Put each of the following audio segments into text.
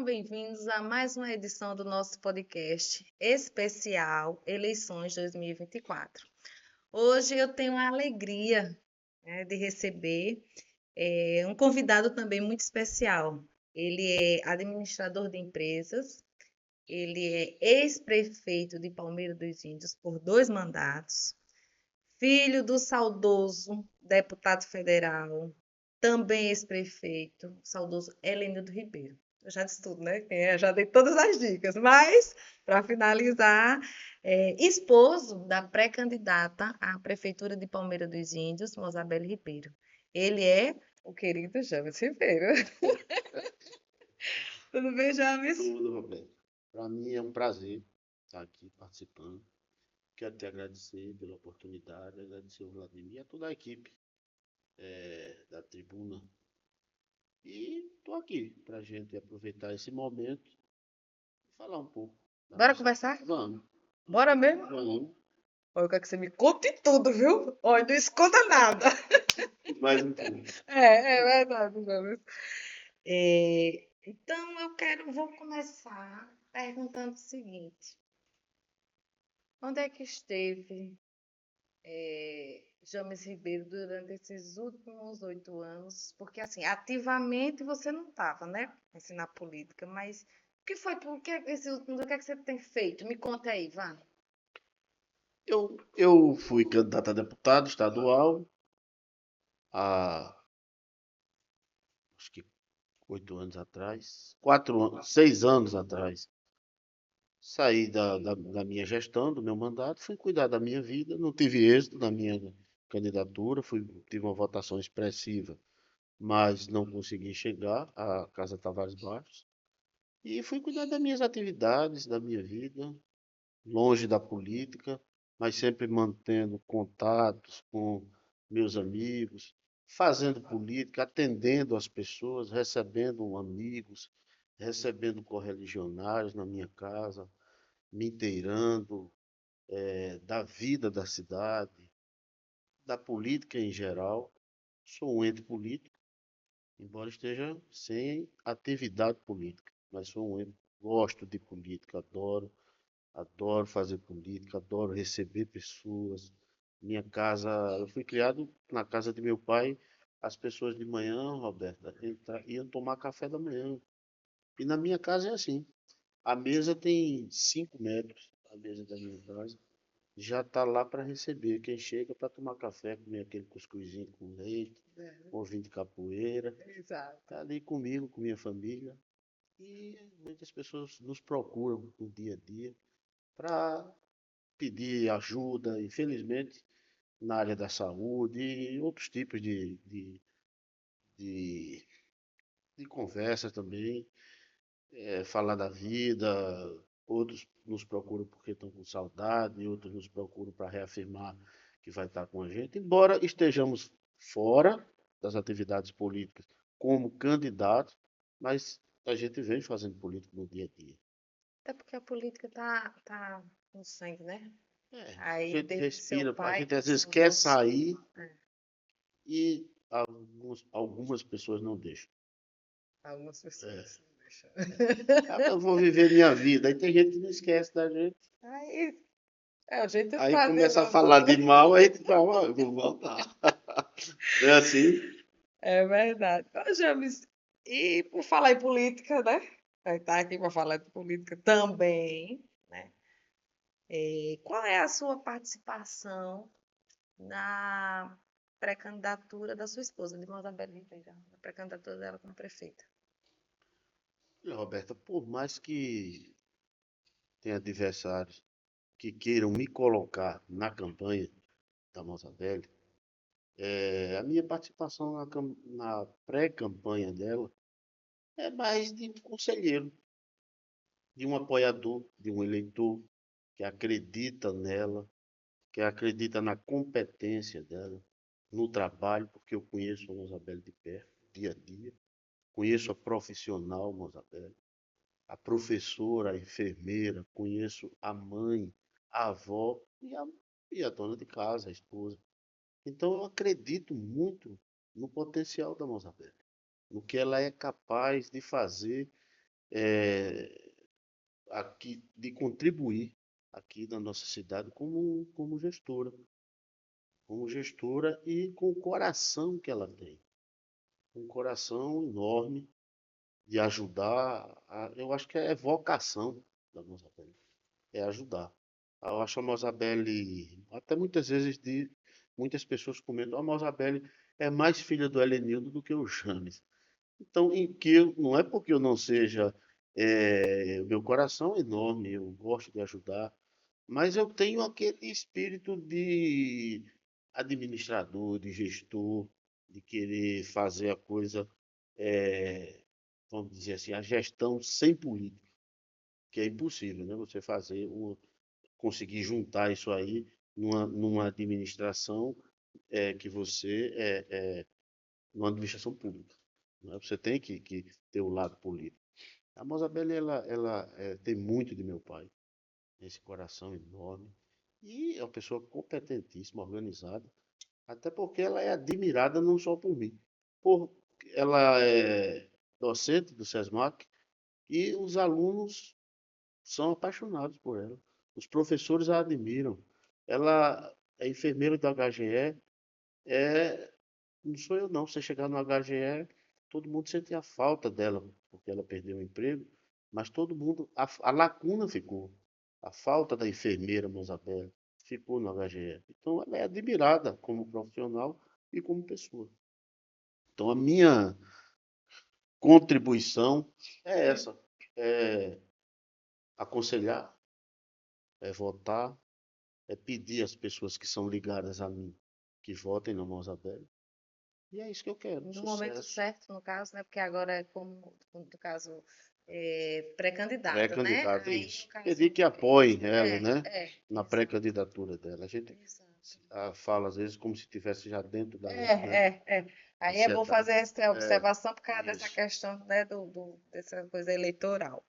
Sejam bem-vindos a mais uma edição do nosso podcast especial Eleições 2024. Hoje eu tenho a alegria, de receber um convidado também muito especial. Ele é administrador de empresas, ele é ex-prefeito de Palmeira dos Índios por 2 mandatos, filho do saudoso deputado federal, também ex-prefeito, saudoso Helenildo Ribeiro. Eu já disse tudo, né? Já dei todas as dicas, mas, para finalizar, esposo da pré-candidata à Prefeitura de Palmeira dos Índios, Mozabelle Ribeiro. Ele é o querido James Ribeiro. Tudo bem, James? Tudo, Roberto. Para mim é um prazer estar aqui participando. Quero te agradecer pela oportunidade, agradecer ao Vladimir e a toda a equipe da tribuna. E estou aqui para a gente aproveitar esse momento e falar um pouco da Bora nossa. conversar? Vamos, Bora mesmo? vamos. Olha, eu quero que você me conte tudo, viu? Olha, não esconda nada. Mais um pouco. É verdade, James. Então, vou começar perguntando o seguinte: onde é que esteve James Ribeiro durante esses últimos 8 anos? Porque, assim, ativamente você não estava, né? Assim, na política, mas o que foi, o que é que você tem feito? Me conta aí, vá. Eu fui candidato a deputado estadual há, acho que 8 anos atrás, 4 anos, 6 anos atrás. Saí da minha gestão, do meu mandato, fui cuidar da minha vida, não tive êxito na minha candidatura, tive uma votação expressiva, mas não consegui chegar à Casa Tavares Barros. E fui cuidar das minhas atividades, da minha vida, longe da política, mas sempre mantendo contatos com meus amigos, fazendo política, atendendo as pessoas, recebendo amigos, recebendo correligionários na minha casa, me inteirando, da vida da cidade, da política em geral. Sou um ente político, embora esteja sem atividade política, mas sou um ente, gosto de política, adoro fazer política, adoro receber pessoas. Minha casa, eu fui criado na casa de meu pai, as pessoas de manhã, Roberta, iam tomar café da manhã. E na minha casa é assim. A mesa tem 5 metros, a mesa da minha casa. Já está lá para receber quem chega para tomar café, comer aquele cuscuzinho com leite, um ovinho de capoeira, Exato. tá ali comigo, com minha família. E muitas pessoas nos procuram no dia a dia para pedir ajuda, infelizmente, na área da saúde e outros tipos de, de conversa também, falar da vida. Outros nos procuram porque estão com saudade, outros nos procuram para reafirmar que vai estar com a gente, embora estejamos fora das atividades políticas como candidatos, mas a gente vem fazendo política no dia a dia. Até porque a política tá no sangue, né? A Aí, gente desde seu respira, a pai, gente que às vezes são os quer nossos. sair É, e algumas pessoas não deixam. algumas É, pessoas não deixam. eu vou viver minha vida. Aí tem gente que não esquece da gente. Aí é o jeito de Aí fazer, começa a não. falar de mal, aí tu fala, "Ah, eu vou voltar." Não é assim? É verdade. Ô, James, e por falar em política, né? Vai estar aqui para falar de política também, né? Qual é a sua participação na pré-candidatura da sua esposa, de Mozambique Ribeiro, na pré-candidatura dela como prefeita? Olha, Roberta, por mais que tenha adversários que queiram me colocar na campanha da Moça Velha, a minha participação na pré-campanha dela é mais de um conselheiro, de um apoiador, de um eleitor que acredita nela, que acredita na competência dela, no trabalho, porque eu conheço a Mozabelle de perto, dia a dia, conheço a profissional Mozabelle, a professora, a enfermeira, conheço a mãe, a avó e a dona de casa, a esposa. Então eu acredito muito no potencial da Mozabelle, no que ela é capaz de fazer aqui de contribuir aqui na nossa cidade como gestora e com o coração que ela tem, um coração enorme de ajudar. Eu acho que é vocação da Mozabelle, é ajudar. Eu acho a Mozabelle, até muitas vezes muitas pessoas comentam, a Mozabelle é mais filha do Helenildo do que o James. Então, não é porque eu não seja, o meu coração é enorme, eu gosto de ajudar, mas eu tenho aquele espírito de administrador, de gestor, de querer fazer a coisa, eh, vamos dizer assim, a gestão sem política, que é impossível, né? Você conseguir juntar isso aí numa administração que você numa administração pública, né? Você tem que ter o lado político. A Mozabelle, ela tem muito de meu pai, esse coração enorme, e é uma pessoa competentíssima, organizada, até porque ela é admirada não só por mim, por ela é docente do SESMAC e os alunos são apaixonados por ela. Os professores a admiram. Ela é enfermeira do HGE, não sou eu não. Você chegar no HGE, todo mundo sente a falta dela, porque ela perdeu o emprego, mas todo mundo, a lacuna ficou. A falta da enfermeira Mozabella ficou no HGE. Então ela é admirada como profissional e como pessoa. Então a minha contribuição é essa, é aconselhar, é votar, é pedir às pessoas que são ligadas a mim que votem na Mozabella. E é isso que eu quero, No momento sucesso. certo, no caso, né? Porque agora é como no caso, pré-candidata, né? Pré-candidata, Aí, no isso. Pedir caso, que apoiem ela, é, né? Na exato, pré-candidatura dela. A gente exato. fala às vezes como se estivesse já dentro da, né? Aí é bom Ansiedade. fazer essa É, observação por causa dessa isso. questão, né, dessa coisa eleitoral.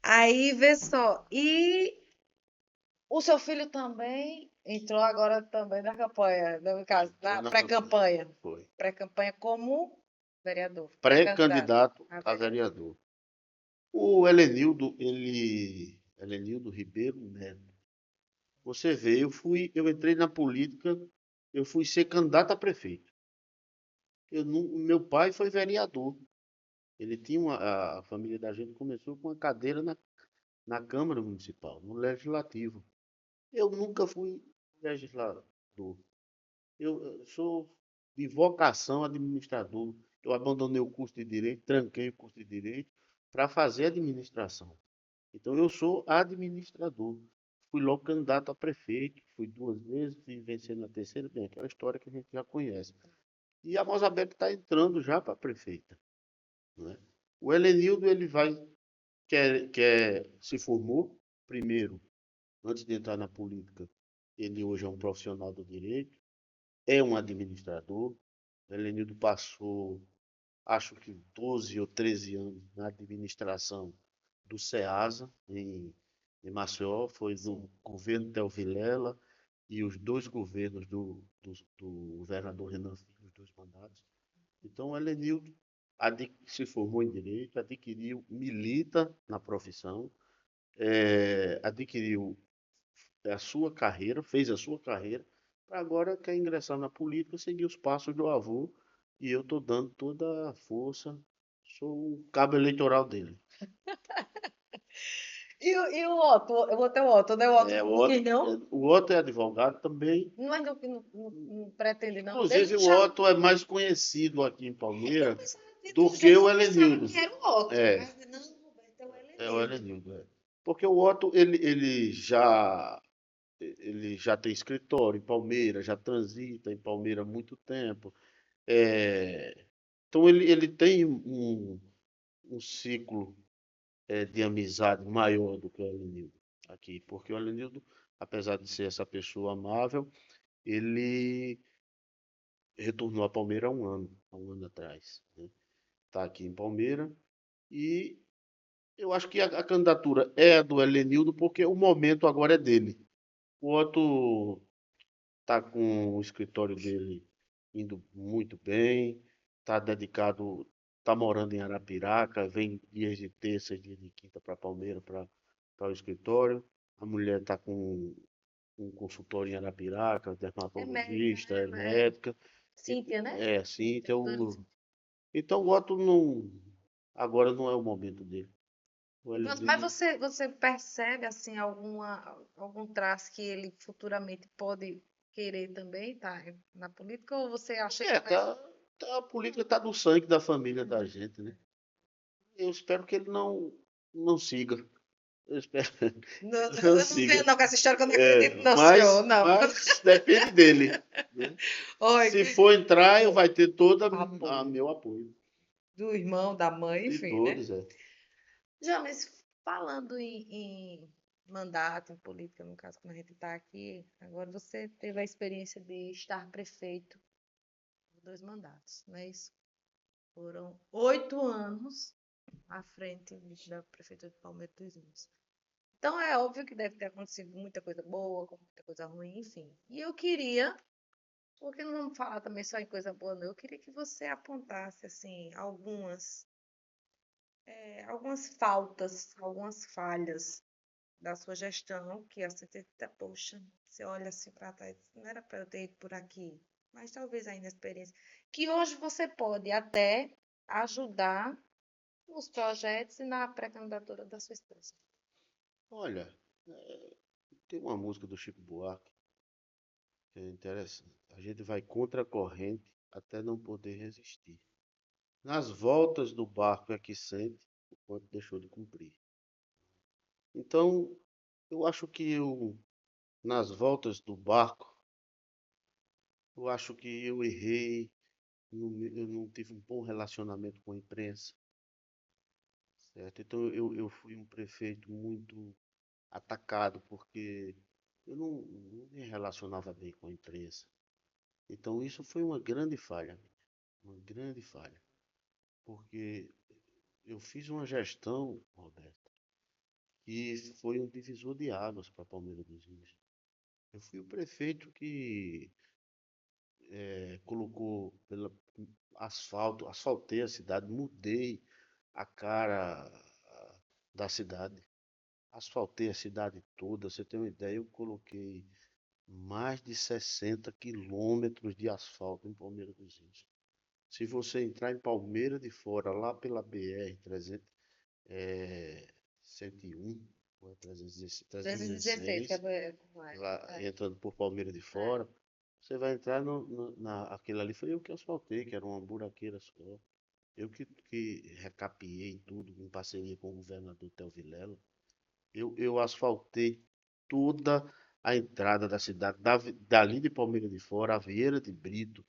Aí, vê só, e o seu filho também entrou agora também na campanha, no caso, Entrou na na campanha. pré-campanha. Foi. Pré-campanha como vereador, pré-candidato Pré-candidato a a vereador. vereador. O Helenildo, Helenildo Ribeiro Neto. Você vê, eu entrei na política, eu fui ser candidato a prefeito. Meu pai foi vereador. Ele tinha a família da gente começou com uma cadeira na Câmara Municipal, no Legislativo. Eu nunca fui legislador. Eu sou de vocação administrador. Eu abandonei o curso de Direito, tranquei o curso de Direito para fazer administração. Então eu sou administrador. Fui logo candidato a prefeito, fui 2 vezes e venci na terceira, bem, aquela história que a gente já conhece. E a Mozabete está entrando já para prefeita, né? O Helenildo, se formou primeiro, antes de entrar na política, ele hoje é um profissional do direito, é um administrador. O Helenildo passou, acho que 12 ou 13 anos na administração do SEASA, em Maceió, foi do governo Del Vilela e os dois governos do governador Renan Filho, os dois mandatos. Então, o Helenildo se formou em Direito, milita na profissão, adquiriu a sua carreira, fez a sua carreira, para agora quer ingressar na política, seguir os passos do avô, e eu estou dando toda a força, sou o cabo eleitoral dele. E o Otto? Eu vou ter o Otto, né? O Otto É, não quis, não? O Otto é advogado também. Mas não pretende, não. Deixa Inclusive, eu o chamar. Otto é mais conhecido aqui em Eu Palmeira pensava, do dos que vezes o eu pensava Helenildo. que era o Otto. É, Mas não, Roberto, é o é o Helenildo. Helenildo. É. Porque o Otto, ele já tem escritório em Palmeira, já transita em Palmeira há muito tempo. Então ele tem um ciclo de amizade maior do que o Elenildo aqui, porque o Elenildo, apesar de ser essa pessoa amável, ele retornou a Palmeira há um ano atrás, né? Está aqui em Palmeira e eu acho que a candidatura é a do Elenildo porque o momento agora é dele. O Otto está com o escritório dele indo muito bem, está dedicado, está morando em Arapiraca, vem dias de terça, dias de quinta para Palmeira, para o escritório. A mulher está com um consultório em Arapiraca, É médica, dermatologista, né? é médica. Cíntia, né? É assim, Doutora então, Cíntia. então o Otto não, agora não é o momento dele. Mas você percebe assim algum traço que ele futuramente pode querer também, tá? Na política, ou você acha que vai. A política está no sangue da família da gente, né? Eu espero que ele não siga. Eu espero Não, que ele não eu não venho siga. não com essa história que eu não acredito, não, senhor, Mas, não. mas depende dele, né? Olha, Se for entrar, eu vai ter todo a apoio meu apoio. do irmão, da mãe, De enfim, né? todos, é. Já, mas falando em mandato, em política, no caso, como a gente está aqui, agora você teve a experiência de estar prefeito por 2 mandatos, não é isso? Foram 8 anos à frente da Prefeitura de Palmeiras dos Índios. Então é óbvio que deve ter acontecido muita coisa boa, muita coisa ruim, enfim. E eu queria, porque não vamos falar também só em coisa boa, não, eu queria que você apontasse assim algumas faltas, algumas falhas da sua gestão, que assim, poxa, você olha assim para trás, não era para eu ter ido por aqui, mas talvez ainda a experiência, que hoje você pode até ajudar nos projetos e na pré-candidatura da sua esposa. Olha, tem uma música do Chico Buarque que é interessante. A gente vai contra a corrente até não poder resistir. Nas voltas do barco é que sente o quanto deixou de cumprir. Então, eu acho que nas voltas do barco, eu acho que eu errei, eu não tive um bom relacionamento com a imprensa, certo? Então, eu fui um prefeito muito atacado, porque eu não me relacionava bem com a imprensa. Então, isso foi uma grande falha, porque eu fiz uma gestão, Roberto, que foi um divisor de águas para Palmeiras dos Índios. Eu fui o prefeito que colocou pela asfalto, asfaltei a cidade, mudei a cara da cidade, asfaltei a cidade toda. Você tem uma ideia, eu coloquei mais de 60 quilômetros de asfalto em Palmeiras dos Índios. Se você entrar em Palmeira de Fora, lá pela BR 300, 101, ou é 316, que 316, é, lá é, entrando por Palmeira de é. Fora, você vai entrar aquele ali foi eu que asfaltei, que era uma buraqueira só. Eu que recapiei tudo em parceria com o governador Teo Vilela. Eu asfaltei toda a entrada da cidade, dali de Palmeira de Fora, a Vieira de Brito,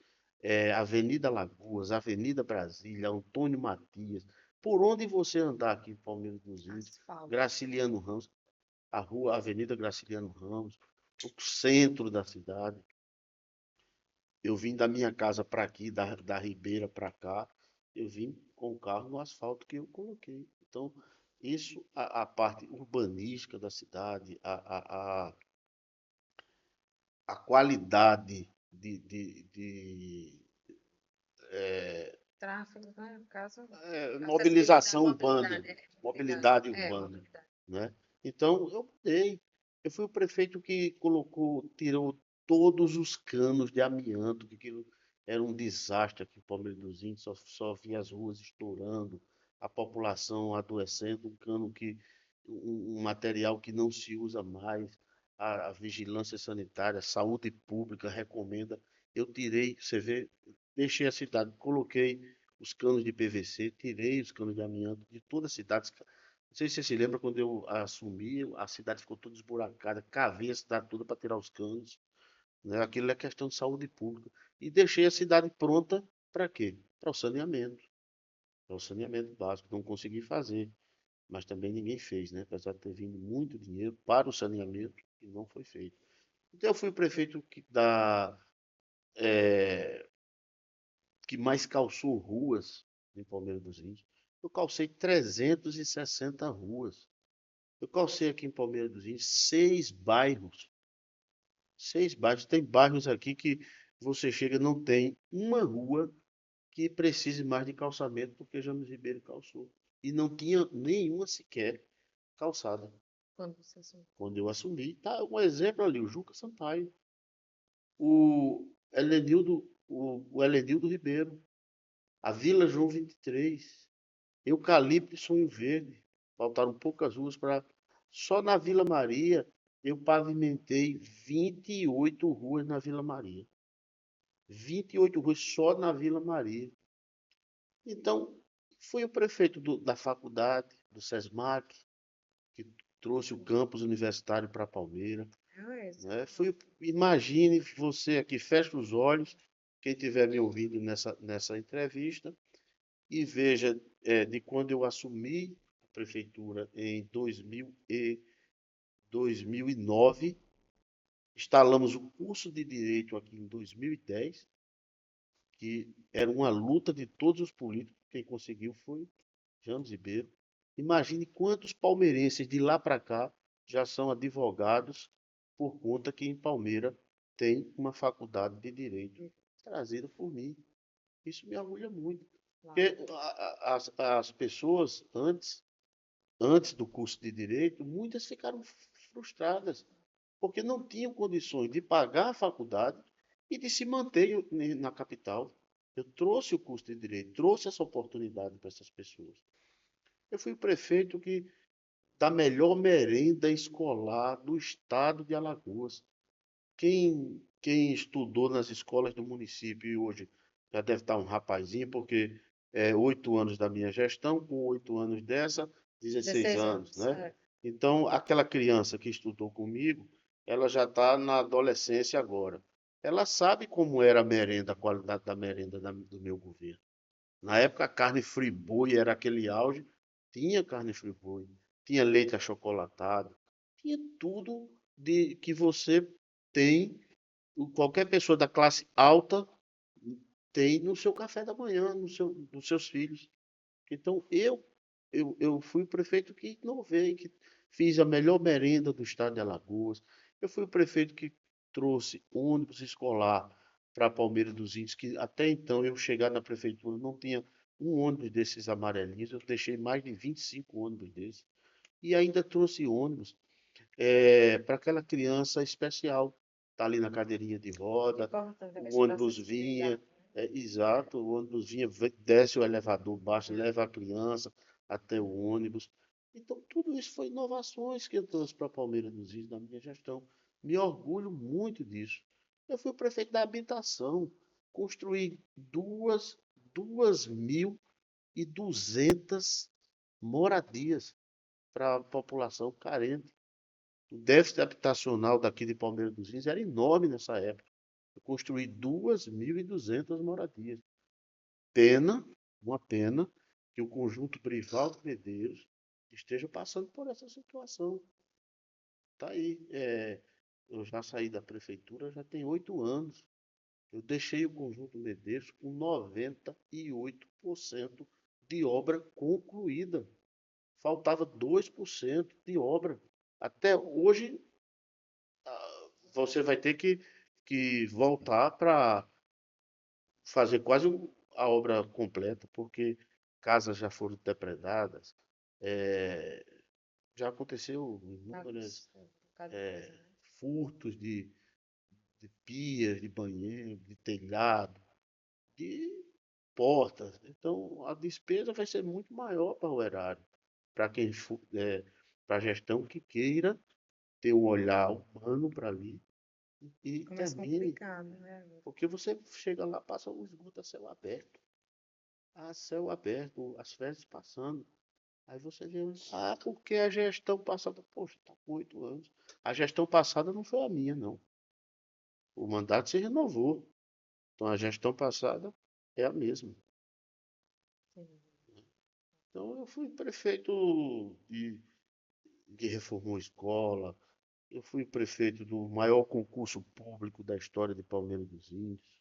Avenida Lagoas, Avenida Brasília, Antônio Matias. Por onde você andar aqui em Palmeiras dos Índios, Asfalto. Graciliano Ramos, a rua Avenida Graciliano Ramos, o centro da cidade. Eu vim da minha casa para aqui, da Ribeira para cá, eu vim com o carro no asfalto que eu coloquei. Então, isso, a parte urbanística da cidade, a qualidade Tráfego, né? No caso, acessibilidade, mobilização urbana, mobilidade, mobilidade urbana, mobilidade. né? Então, eu mudei. Eu fui o prefeito que tirou todos os canos de amianto, que aquilo era um desastre aqui em Palmeiras dos Índios, só via as ruas estourando, a população adoecendo, um material que não se usa mais, a vigilância sanitária, a saúde pública recomenda. Eu tirei, você vê, deixei a cidade, coloquei os canos de PVC, tirei os canos de amianto de toda a cidade. Não sei se você se lembra, quando eu assumi, a cidade ficou toda esburacada, cavei a cidade toda para tirar os canos, né? Aquilo é questão de saúde pública. E deixei a cidade pronta para quê? Para o saneamento básico. Não consegui fazer, mas também ninguém fez, né? Apesar de ter vindo muito dinheiro para o saneamento, e não foi feito. Então eu fui o prefeito que mais calçou ruas em Palmeiras dos Índios. Eu calcei 360 ruas. Eu calcei aqui em Palmeiras dos Índios 6 bairros. 6 bairros. Tem bairros aqui que você chega, não tem uma rua que precise mais de calçamento, porque James Ribeiro calçou. E não tinha nenhuma sequer calçada. Quando você assumiu. Quando eu assumi, tá um exemplo ali, o Juca Sampaio, o Helenildo Ribeiro, a Vila João 23, Eucalipto e Sonho Verde. Faltaram poucas ruas para. Só na Vila Maria eu pavimentei 28 ruas na Vila Maria. 28 ruas só na Vila Maria. Então, fui o prefeito da faculdade, do SESMAC, que trouxe o campus universitário para Palmeira. Né? Imagine você aqui, fecha os olhos, quem estiver me ouvindo nessa entrevista, e veja de quando eu assumi a prefeitura em 2009, instalamos o curso de Direito aqui em 2010, que era uma luta de todos os políticos, quem conseguiu foi James Ribeiro. Imagine quantos palmeirenses de lá para cá já são advogados por conta que em Palmeira tem uma faculdade de Direito trazida por mim. Isso me orgulha muito. Porque as pessoas antes do curso de Direito, muitas ficaram frustradas, porque não tinham condições de pagar a faculdade e de se manter na capital. Eu trouxe o curso de Direito, trouxe essa oportunidade para essas pessoas. Eu fui o prefeito da melhor merenda escolar do estado de Alagoas. Quem estudou nas escolas do município e hoje já deve estar um rapazinho, porque 8 anos da minha gestão, com 8 anos dessa, 16 anos, né? Então, aquela criança que estudou comigo, ela já está na adolescência agora. Ela sabe como era a merenda, a qualidade da merenda do meu governo. Na época, a carne friboi era aquele auge. Tinha carne friboi, tinha leite achocolatado, tinha tudo que você tem, qualquer pessoa da classe alta tem no seu café da manhã, nos seus filhos. Então, eu fui o prefeito que inovei, que fiz a melhor merenda do estado de Alagoas. Eu fui o prefeito que trouxe ônibus escolar para Palmeira dos Índios, que até então eu chegar na prefeitura não tinha um ônibus desses amarelinhos, eu deixei mais de 25 ônibus desses. E ainda trouxe ônibus para aquela criança especial, tá ali na cadeirinha de roda, o ônibus vinha, exato, o ônibus vinha, desce o elevador, baixa, leva a criança até o ônibus. Então, tudo isso foi inovações que eu trouxe para Palmeira dos Índios na minha gestão. Me orgulho muito disso. Eu fui o prefeito da habitação, construí 2.200 moradias para a população carente. O déficit habitacional daqui de Palmeira dos Índios era enorme nessa época. Eu construí 2.200 moradias. Uma pena, que o conjunto Brivaldo Medeiros esteja passando por essa situação. Tá aí. Eu já saí da prefeitura já tem 8 anos. Eu deixei o conjunto Medeiros com 98% de obra concluída. Faltava 2% de obra. Até hoje, você vai ter que voltar para fazer quase a obra completa, porque casas já foram depredadas, é, já aconteceu inúmeras furtos de pias, de banheiro, de telhado, de portas. Então, a despesa vai ser muito maior para o erário, para para a gestão que queira ter um olhar humano para ali e Começa termine. complicado, né? Porque você chega lá, passa o esgoto a céu aberto. A céu aberto, as fezes passando. Aí você vê, porque a gestão passada, poxa, está com 8 anos. A gestão passada não foi a minha, não. O mandato se renovou. Então a gestão passada é a mesma. Então eu fui prefeito que reformou escola. Eu fui prefeito do maior concurso público da história de Palmeira dos Índios.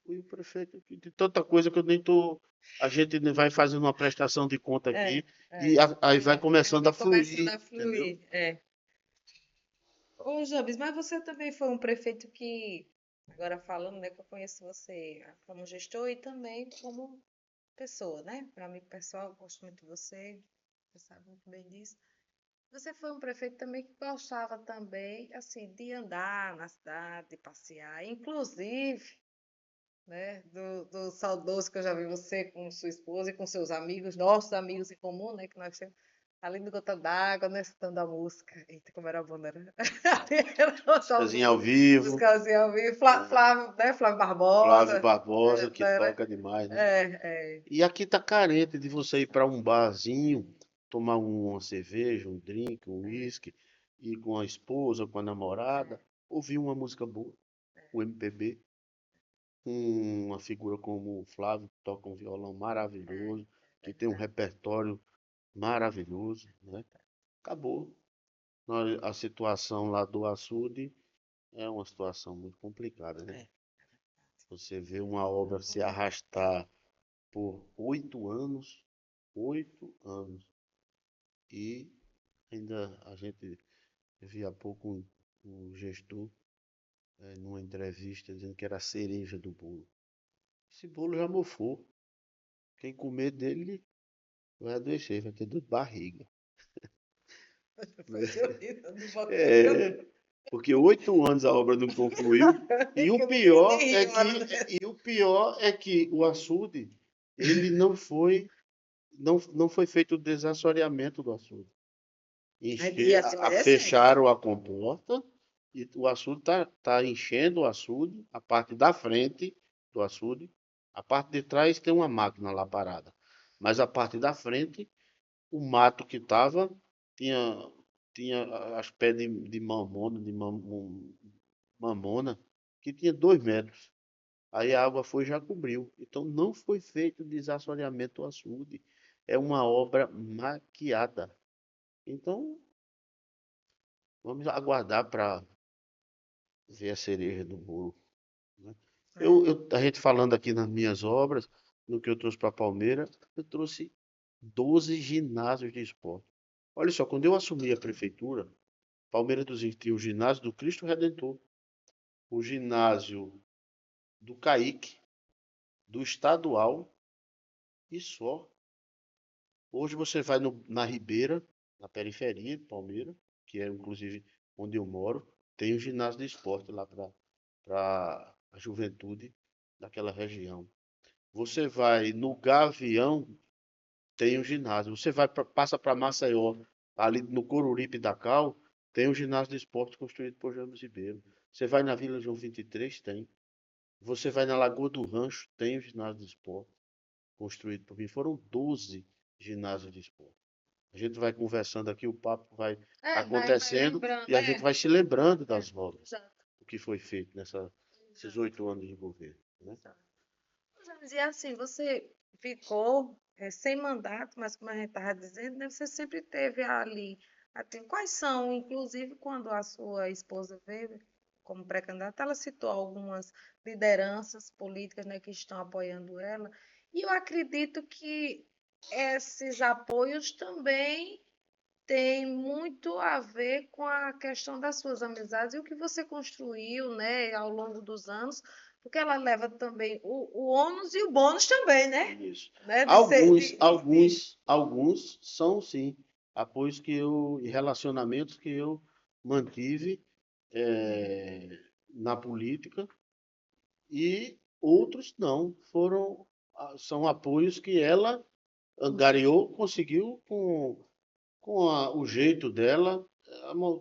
Fui prefeito de tanta coisa que eu nem tô. A gente vai fazendo uma prestação de conta aqui e aí vai começando a Começando fluir, a entendeu? fluir, Ô, Jobs, mas você também foi um prefeito que Agora falando, né, que eu conheço você como gestor e também como pessoa, né? Meu amigo pessoal, eu gosto muito de você, você sabe muito bem disso. Você foi um prefeito também que gostava também, assim, de andar na cidade, de passear, inclusive, né, do saudoso que eu já vi você com sua esposa e com seus amigos, nossos amigos em comum, né, que nós temos, ali no Gota d'Água, né, escutando a música. Eita, como era bom, né? Era Casinha saudoso. ao vivo, Músicazinha ao vivo. né? Flávio, né, Flávio Flávio Barbosa. Barbosa, que Né? toca demais, né? É, E aqui tá carente de você ir para um barzinho, tomar uma cerveja, um drink, um uísque, ir com a esposa, com a namorada, ouvir uma música boa, o MPB, uma figura como o Flávio, que toca um violão maravilhoso, é que tem um verdade. repertório maravilhoso, né? Acabou. A situação lá do açude é uma situação muito complicada, né? É. Você vê uma obra se arrastar por 8 anos, 8 anos, e ainda a gente via há pouco um gestor numa entrevista dizendo que era a cereja do bolo. Esse bolo já mofou. Quem comer dele vai adoecer, vai ter dor de barriga. Vai ser horrível, não vou É, porque 8 anos a obra não concluiu. E o que eu me caí de pior é rir uma hora que, dessa. e o pior é que o açude, ele não foi feito o desassoreamento do açude. E assim, mas é sério. Fecharam a comporta e o açude tá enchendo o açude, a parte da frente do açude, a parte de trás tem uma máquina lá parada, mas a parte da frente, o mato que tava tinha tinha as pés de mamona, mamona, que tinha 2 metros. Aí a água foi e já cobriu. Então não foi feito desassoreamento do açude. É uma obra maquiada. Então vamos aguardar para ver a cereja do bolo, né? É. A gente falando aqui nas minhas obras, no que eu trouxe para Palmeira, eu trouxe 12 ginásios de esporte. Olha só, quando eu assumi a prefeitura, Palmeira dos Índios tinha o ginásio do Cristo Redentor, o ginásio do Caíque, do Estadual e só. Hoje você vai na Ribeira, na periferia de Palmeira, que é inclusive onde eu moro, tem um ginásio de esporte lá para a juventude daquela região. Você vai no Gavião, tem um ginásio. Você passa para Maceió, ali no Coruripe da Cal, tem um ginásio de esporte construído por James Ribeiro. Você vai na Vila João 23, tem. Você vai na Lagoa do Rancho, tem um ginásio de esporte construído por mim. Foram 12 ginásios de esporte. A gente vai conversando aqui, o papo vai Vai acontecendo lembrando, e a gente vai se lembrando das obras, exato, o que foi feito nesses exato, 8 anos de governo, né? exato. Mas, e assim, você ficou sem mandato, mas como a gente estava dizendo, né, você sempre teve ali. Quais são, inclusive, quando a sua esposa veio como pré-candidata, ela citou algumas lideranças políticas, né, que estão apoiando ela. E eu acredito que esses apoios também têm muito a ver com a questão das suas amizades e o que você construiu, né, ao longo dos anos, porque ela leva também o ônus e o bônus também, né? Isso. Né? De ser, Alguns são sim apoios e relacionamentos que eu mantive na política e outros não. São apoios que ela angariou, conseguiu com o jeito dela,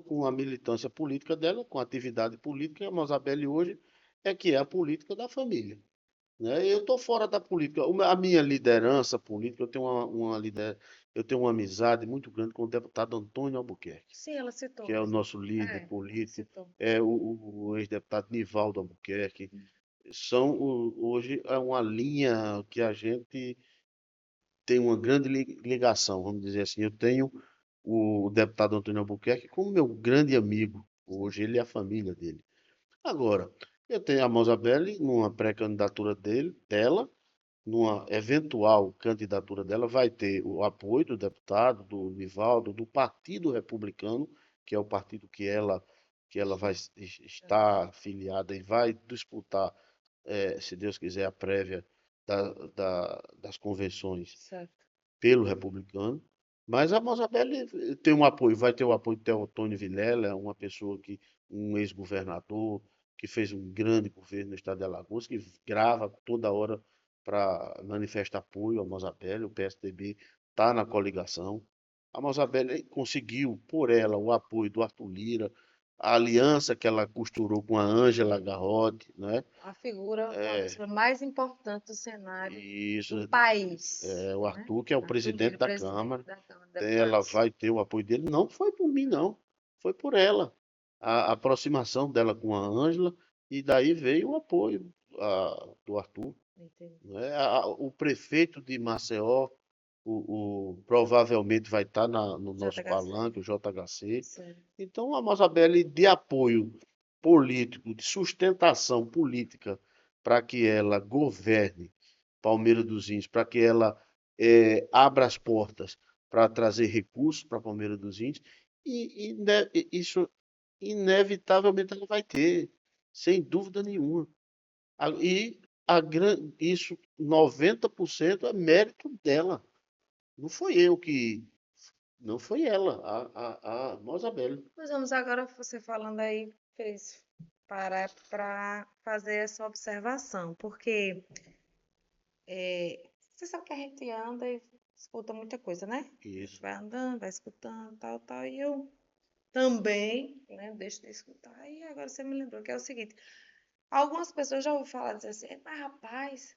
com a militância política dela, com a atividade política. A Mosabelle hoje é que é a política da família, né? Eu estou fora da política. A minha liderança política, eu tenho uma amizade muito grande com o deputado Antônio Albuquerque, sim, ela que citou. é o nosso líder É, político, citou. é o ex-deputado Nivaldo Albuquerque. Hoje é uma linha que a gente tem uma grande ligação, vamos dizer assim. Eu tenho o deputado Antônio Albuquerque como meu grande amigo. Hoje ele e a família dele. Agora, eu tenho a Mosabelle numa pré-candidatura dela, numa eventual candidatura dela, vai ter o apoio do deputado, do Nivaldo, do Partido Republicano, que é o partido que ela vai estar afiliada e vai disputar, se Deus quiser, a prévia das convenções Certo. pelo republicano. Mas a Mozabelli tem um apoio, vai ter o apoio de Teotônio Vilela, uma pessoa um ex-governador, que fez um grande governo no estado de Alagoas, que grava toda hora para manifestar apoio a Mozabelli. O PSDB está na coligação. A Mozabelli conseguiu, por ela, o apoio do Arthur Lira, a aliança que ela costurou com a Ângela Garrote, né? A figura, uma das É, figuras mais importantes do cenário isso, do país, o né? Arthur, que é o Arthur presidente Lira, da presidente Câmara, da Câmara de ela Deputados. vai ter o apoio dele. Não foi por mim, não. Foi por ela. A aproximação dela com a Ângela, e daí veio o apoio do Arthur. Entendi. Né? O prefeito de Maceió, provavelmente vai estar no nosso JHC. palanque, o JHC. Certo. Então, a Mozabelli, de apoio político, de sustentação política, para que ela governe Palmeira dos Índios, para que ela abra as portas para trazer recursos para Palmeira dos Índios, isso inevitavelmente ela vai ter, sem dúvida nenhuma. E isso, 90% é mérito dela. Não foi eu que. Não foi ela, a Mozabelli. Nós vamos agora, você falando aí, fez parar para fazer essa observação, porque você sabe que a gente anda e escuta muita coisa, né? A gente Isso. vai andando, vai escutando, tal, tal, e eu também, né, deixo de escutar. E agora você me lembrou que é o seguinte, algumas pessoas já ouviram falar, dizer assim, mas rapaz,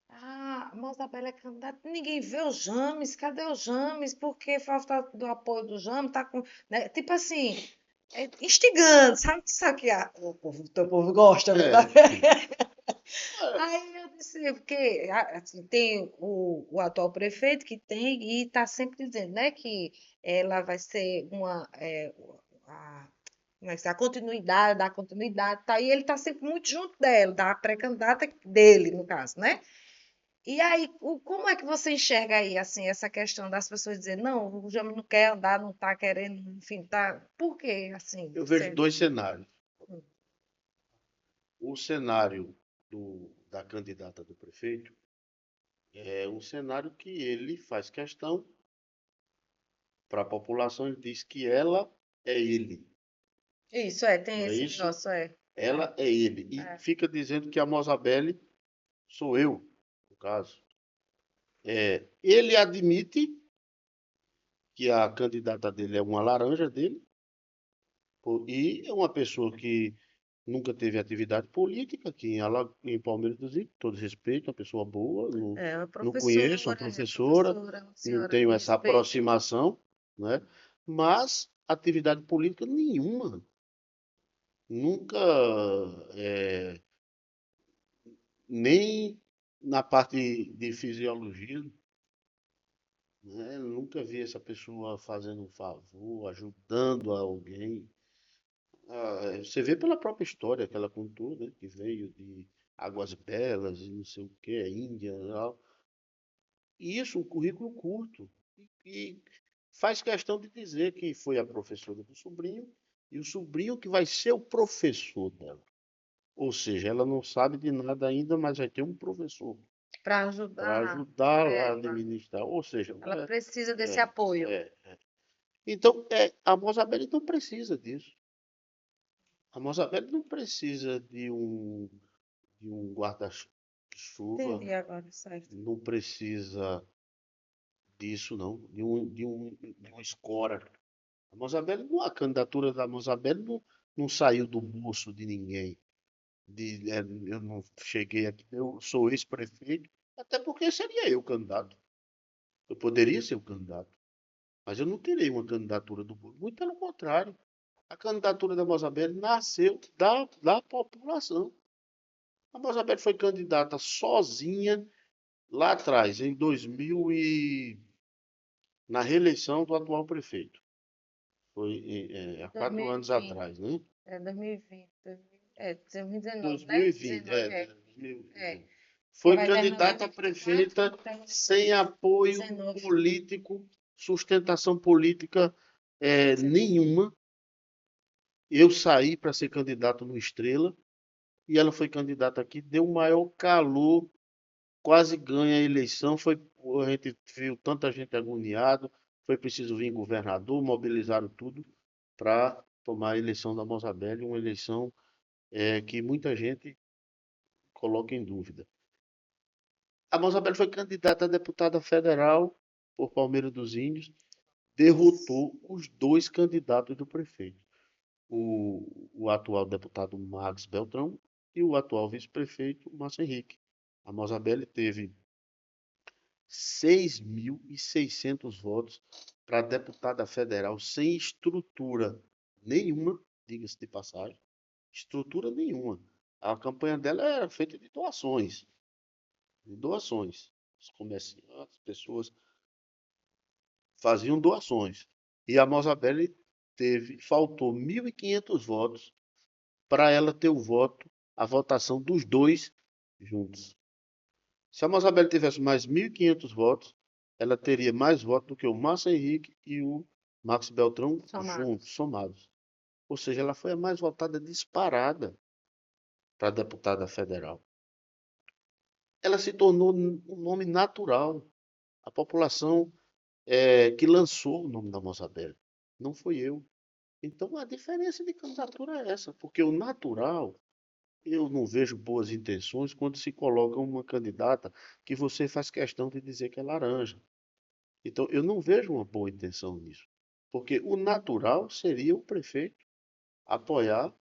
a Mozabella é candidata, ninguém vê o James, cadê o James? Por que falta do apoio do James? Tá com, né? Tipo assim, instigando, sabe que o teu povo gosta, né? É, Aí eu disse, porque assim, tem o atual prefeito que tem e está sempre dizendo, né, que ela vai ser a, como é que se diz? A continuidade, da continuidade, tá? E ele está sempre muito junto dela, da pré-candidata dele, no caso, né? E aí, como é que você enxerga aí, assim, essa questão das pessoas dizerem, não, o Jânio não quer andar, não está querendo, enfim, tá... Por quê, assim, eu vejo você... dois cenários. Hum, O cenário da candidata do prefeito é um cenário que ele faz questão para a população, ele diz que ela é ele. Isso, tem Não é esse isso? negócio, Ela é ele. E é. fica dizendo que a Mozabelli sou eu, no caso. Ele admite que a candidata dele é uma laranja dele, e é uma pessoa que nunca teve atividade política aqui em Palmeiras dos Índios, todo respeito, uma pessoa boa, não, É uma não conheço, é professora, professora, uma não senhora de tenho essa respeito. aproximação, né? Mas atividade política nenhuma. Nunca, é, nem na parte de fisiologia, né? Nunca vi essa pessoa fazendo um favor, ajudando alguém. Você vê pela própria história que ela contou, né? Que veio de Águas Belas e não sei o que, Índia e tal. E isso, um currículo curto. E faz questão de dizer que foi a professora do sobrinho e o sobrinho que vai ser o professor dela. Ou seja, ela não sabe de nada ainda, mas vai ter um professor Para para ajudar ajudar a ela. administrar. Ou seja, Ela precisa desse é, apoio. é. Então, a Mozabelli não precisa disso. A Mozabelli não precisa de um guarda-chuva, Entendi agora, certo. não precisa disso, não, de uma escora. A candidatura da Mozabelli não saiu do bolso de ninguém. Eu não cheguei aqui, eu sou ex-prefeito, até porque seria eu candidato. Eu poderia ser o candidato, mas eu não terei uma candidatura do bolso. Muito pelo contrário. A candidatura da Mozabelli nasceu da população. A Mozabelli foi candidata sozinha lá atrás, em 2000 na reeleição do atual prefeito. Foi há 4 anos 2020, atrás, né? 2020, 2019, né? 2020, 19, 2020. porque Foi vai terminar em candidata a 24, prefeita então sem apoio 19, político, sustentação política nenhuma. Eu saí para ser candidato no Estrela e ela foi candidata aqui, deu o maior calor, quase ganha a eleição. Foi, a gente viu tanta gente agoniada, foi preciso vir governador, mobilizaram tudo para tomar a eleição da Mozabelli, uma eleição que muita gente coloca em dúvida. A Mozabelli foi candidata a deputada federal por Palmeira dos Índios, derrotou os dois candidatos do prefeito, o atual deputado Marcos Beltrão e o atual vice-prefeito Márcio Henrique. A Mozabelli teve 6.600 votos para deputada federal sem estrutura nenhuma, diga-se de passagem, estrutura nenhuma. A campanha dela era feita de doações, de doações. Os comerciantes, as pessoas faziam doações. E a Mozabelli faltou 1.500 votos para ela ter o voto, a votação dos dois juntos. Se a Mozabelli tivesse mais 1.500 votos, ela teria mais votos do que o Márcio Henrique e o Max Beltrão juntos, somados. Ou seja, ela foi a mais votada disparada para deputada federal. Ela se tornou um nome natural. A população que lançou o nome da Mozabelli. Não fui eu. Então a diferença de candidatura é essa, porque o natural, eu não vejo boas intenções quando se coloca uma candidata que você faz questão de dizer que é laranja. Então eu não vejo uma boa intenção nisso, porque o natural seria o prefeito apoiar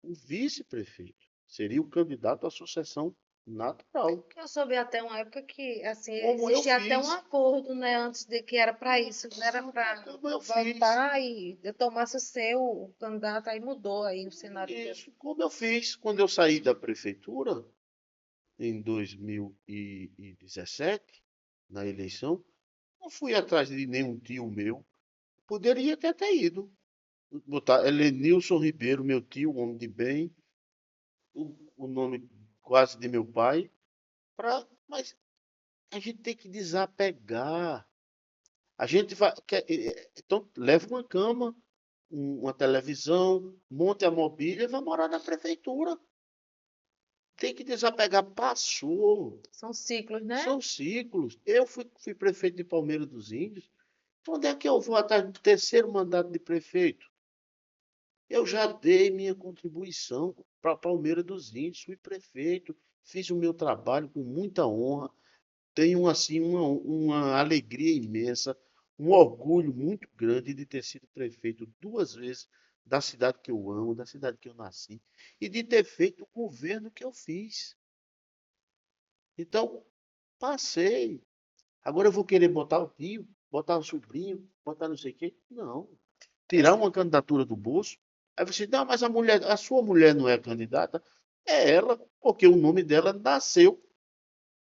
o vice-prefeito, seria o candidato à sucessão natural. Que eu soube até uma época que assim Como eu existia até um fiz, acordo, né, antes de que era para isso, não era para como eu fiz. votar e eu tomasse o seu o candidato, aí mudou aí o cenário todo. Isso, como eu fiz quando eu saí da prefeitura em 2017, na eleição, não fui atrás de nenhum tio meu. Poderia até ter ido. Botar Helenilson Ribeiro, meu tio, um homem de bem, o nome quase de meu pai, mas a gente tem que desapegar. A gente vai. Então, leva uma cama, uma televisão, monte a mobília e vai morar na prefeitura. Tem que desapegar. Passou. São ciclos, né? São ciclos. Eu fui prefeito de Palmeira dos Índios. Então, onde é que eu vou atrás do terceiro mandato de prefeito? Eu já dei minha contribuição para Palmeira dos Índios, fui prefeito, fiz o meu trabalho com muita honra, tenho assim uma alegria imensa, um orgulho muito grande de ter sido prefeito duas vezes da cidade que eu amo, da cidade que eu nasci, e de ter feito o governo que eu fiz. Então, passei. Agora eu vou querer botar o tio, botar o sobrinho, botar não sei o quê? Não. Tirar uma candidatura do bolso. Aí você, não, mas a sua mulher não é candidata? É ela, porque o nome dela nasceu.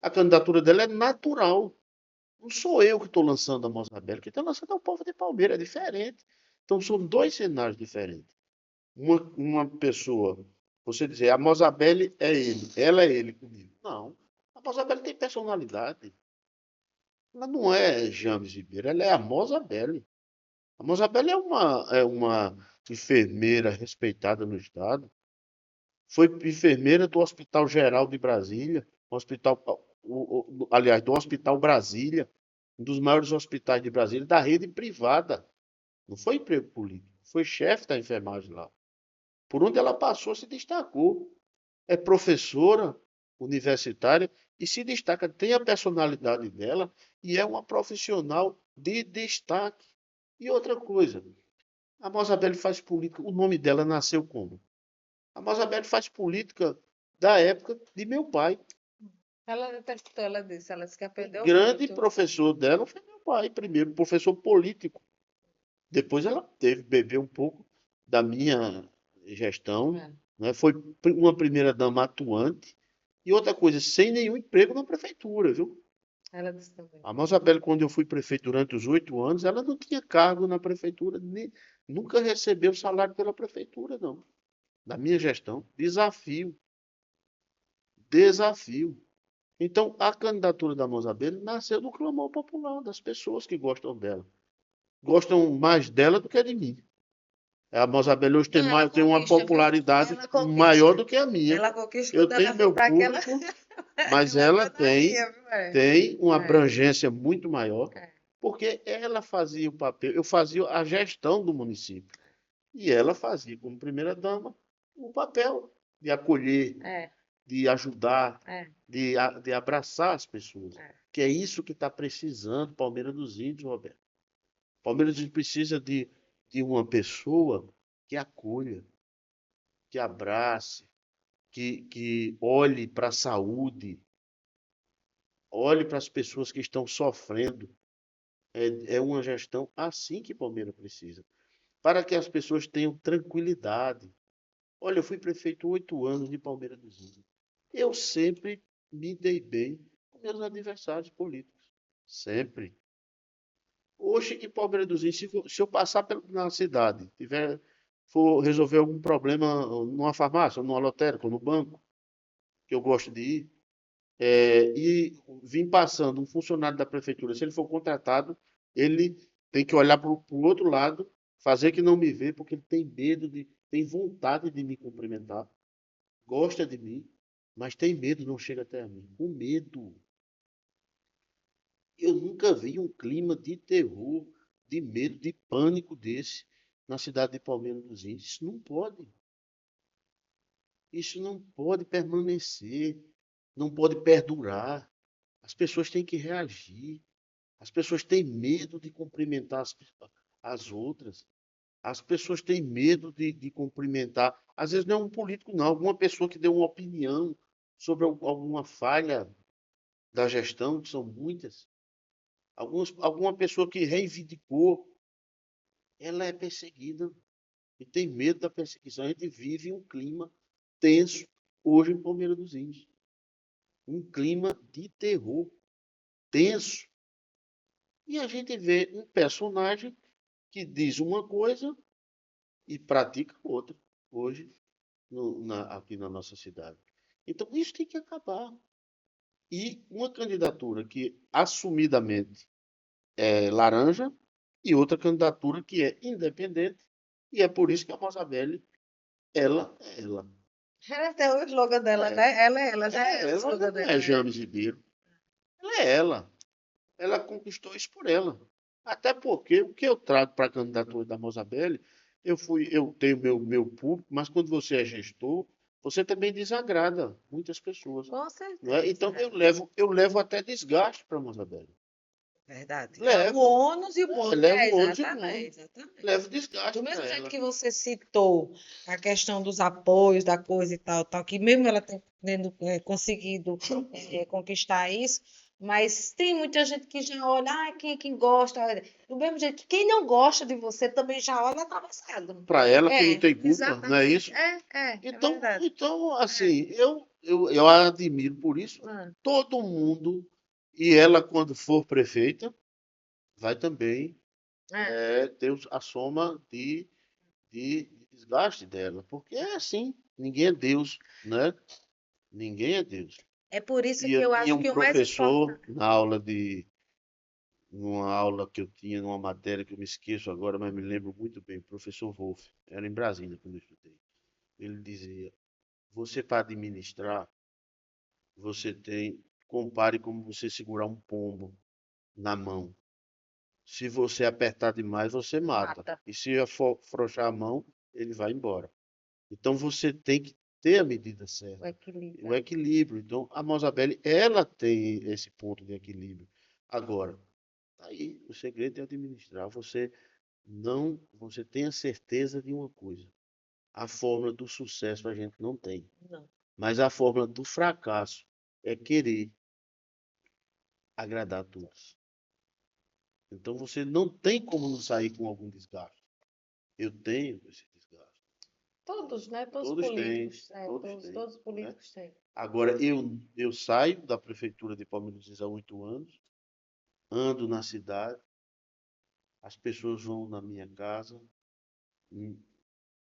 A candidatura dela é natural. Não sou eu que estou lançando a Mozabelli, quem está lançando é o povo de Palmeiras, é diferente. Então são dois cenários diferentes. Uma pessoa, você dizer, a Mozabelli é ele, ela é ele comigo. Não. A Mozabelli tem personalidade. Ela não é James Ribeiro, ela é a Mozabelli. A Mozabelli é uma enfermeira respeitada no estado. Foi enfermeira do Hospital Geral de Brasília, aliás, do Hospital Brasília, um dos maiores hospitais de Brasília, da rede privada. Não foi emprego político, foi chefe da enfermagem lá. Por onde ela passou, se destacou. É professora universitária e se destaca, tem a personalidade dela e é uma profissional de destaque. E outra coisa, a Mozabelli faz política, o nome dela nasceu como? A Mozabelli faz política da época de meu pai. Ela testou, ela disse que O aprendeu grande muito. professor dela foi meu pai, primeiro, professor político. Depois ela teve beber um pouco da minha gestão, É, né? Foi uma primeira dama atuante. E outra coisa, sem nenhum emprego na prefeitura, viu? ela disse também. A Mozabelli, quando eu fui prefeito durante os 8 anos, ela não tinha cargo na prefeitura, nunca recebeu salário pela prefeitura, não. Da minha gestão. Desafio. Desafio. Então, a candidatura da Mozabelli nasceu do clamor popular, das pessoas que gostam dela. Gostam mais dela do que de mim. A Mozabelli hoje tem, Não, ela tem uma conquista, viu? popularidade Ela conquista. maior do que a minha. Ela conquista Eu quando ela tenho vem meu para aquela. público, mas Ela ela gostaria, viu? tem uma É. abrangência muito maior, É. porque ela fazia o papel, eu fazia a gestão do município, e ela fazia, como primeira-dama, o papel de acolher, É. de ajudar, É. de abraçar as pessoas. É. Que é isso que está precisando Palmeiras dos Índios, Roberto. Palmeiras dos Índios precisa de uma pessoa que acolha, que abrace, que olhe para a saúde, olhe para as pessoas que estão sofrendo. É uma gestão assim que Palmeiras precisa. Para que as pessoas tenham tranquilidade. Olha, eu fui prefeito 8 anos de Palmeiras dos Índios. Eu sempre me dei bem com meus adversários políticos. Sempre. Hoje, em Palmeiras dos Índios, se eu passar na cidade, for resolver algum problema numa farmácia, numa lotérica, ou no banco, que eu gosto de ir, e vim passando um funcionário da prefeitura, se ele for contratado, ele tem que olhar para o outro lado, fazer que não me vê, porque ele tem medo tem vontade de me cumprimentar, gosta de mim, mas tem medo, não chega até a mim. O medo. Eu nunca vi um clima de terror, de medo, de pânico desse na cidade de Palmeiras dos Índios. Isso não pode. Isso não pode permanecer, não pode perdurar. As pessoas têm que reagir. As pessoas têm medo de cumprimentar as outras. As pessoas têm medo de cumprimentar. Às vezes não é um político, não, alguma pessoa que deu uma opinião sobre alguma falha da gestão, que são muitas. Alguma pessoa que reivindicou, ela é perseguida e tem medo da perseguição. A gente vive um clima tenso hoje em Palmeiras dos Índios. Um clima de terror tenso. E a gente vê um personagem que diz uma coisa e pratica outra hoje aqui na nossa cidade. Então isso tem que acabar. E uma candidatura que assumidamente é laranja e outra candidatura que é independente. E é por isso que a Mozabelli, ela é ela. Ela tem o slogan dela, É, né? Ela já é o ela slogan não dela. é Né? James Ribeiro. Ela é ela. Ela conquistou isso por ela. Até porque o que eu trago para a candidatura da Mozabelli, eu tenho meu público, mas quando você é gestor, você também desagrada muitas pessoas. Com Não é? certeza. Então eu levo até desgaste para a Mozabelli. Verdade. É o Levo. ônus e o bônus. Levo É, o ônus e o exatamente, bônus. exatamente. Levo desgaste Do para mesmo jeito ela. que você citou a questão dos apoios, da coisa e tal, tal, que mesmo ela tendo conseguido conquistar isso, mas tem muita gente que já olha, quem gosta, olha. Do mesmo jeito que quem não gosta de você também já olha atravessado. Para ela que não É, tem culpa, não é exatamente. isso? É Então, verdade. É. assim, eu a admiro por isso. Ah, Todo mundo, e ela, quando for prefeita, vai também é. ter a soma de desgaste dela. Porque é assim, ninguém é Deus, né? Ninguém é Deus. É por isso E que eu eu tinha acho um que o mais professor importante. numa aula que eu tinha, numa matéria que eu me esqueço agora, mas me lembro muito bem, o professor Wolff, era em Brasília quando eu estudei. Ele dizia: você para administrar, compare como você segurar um pombo na mão. Se você apertar demais, você mata. Mata E se afrouxar a mão, ele vai embora. Então você tem que ter a medida o certa, equilíbrio. o equilíbrio. Então a Mozabelli, ela tem esse ponto de equilíbrio. Agora, tá aí, o segredo é administrar. Você tem a certeza de uma coisa. A fórmula do sucesso a gente não tem. Não. Mas a fórmula do fracasso é querer agradar a todos. Então você não tem como não sair com algum desgaste. Eu tenho esse desgaste. Todos, né? Todos os Todos têm, políticos, todos têm, todos os né? políticos têm. Agora, eu saio da prefeitura de Palmeiras há 8 anos, ando na cidade, as pessoas vão na minha casa me,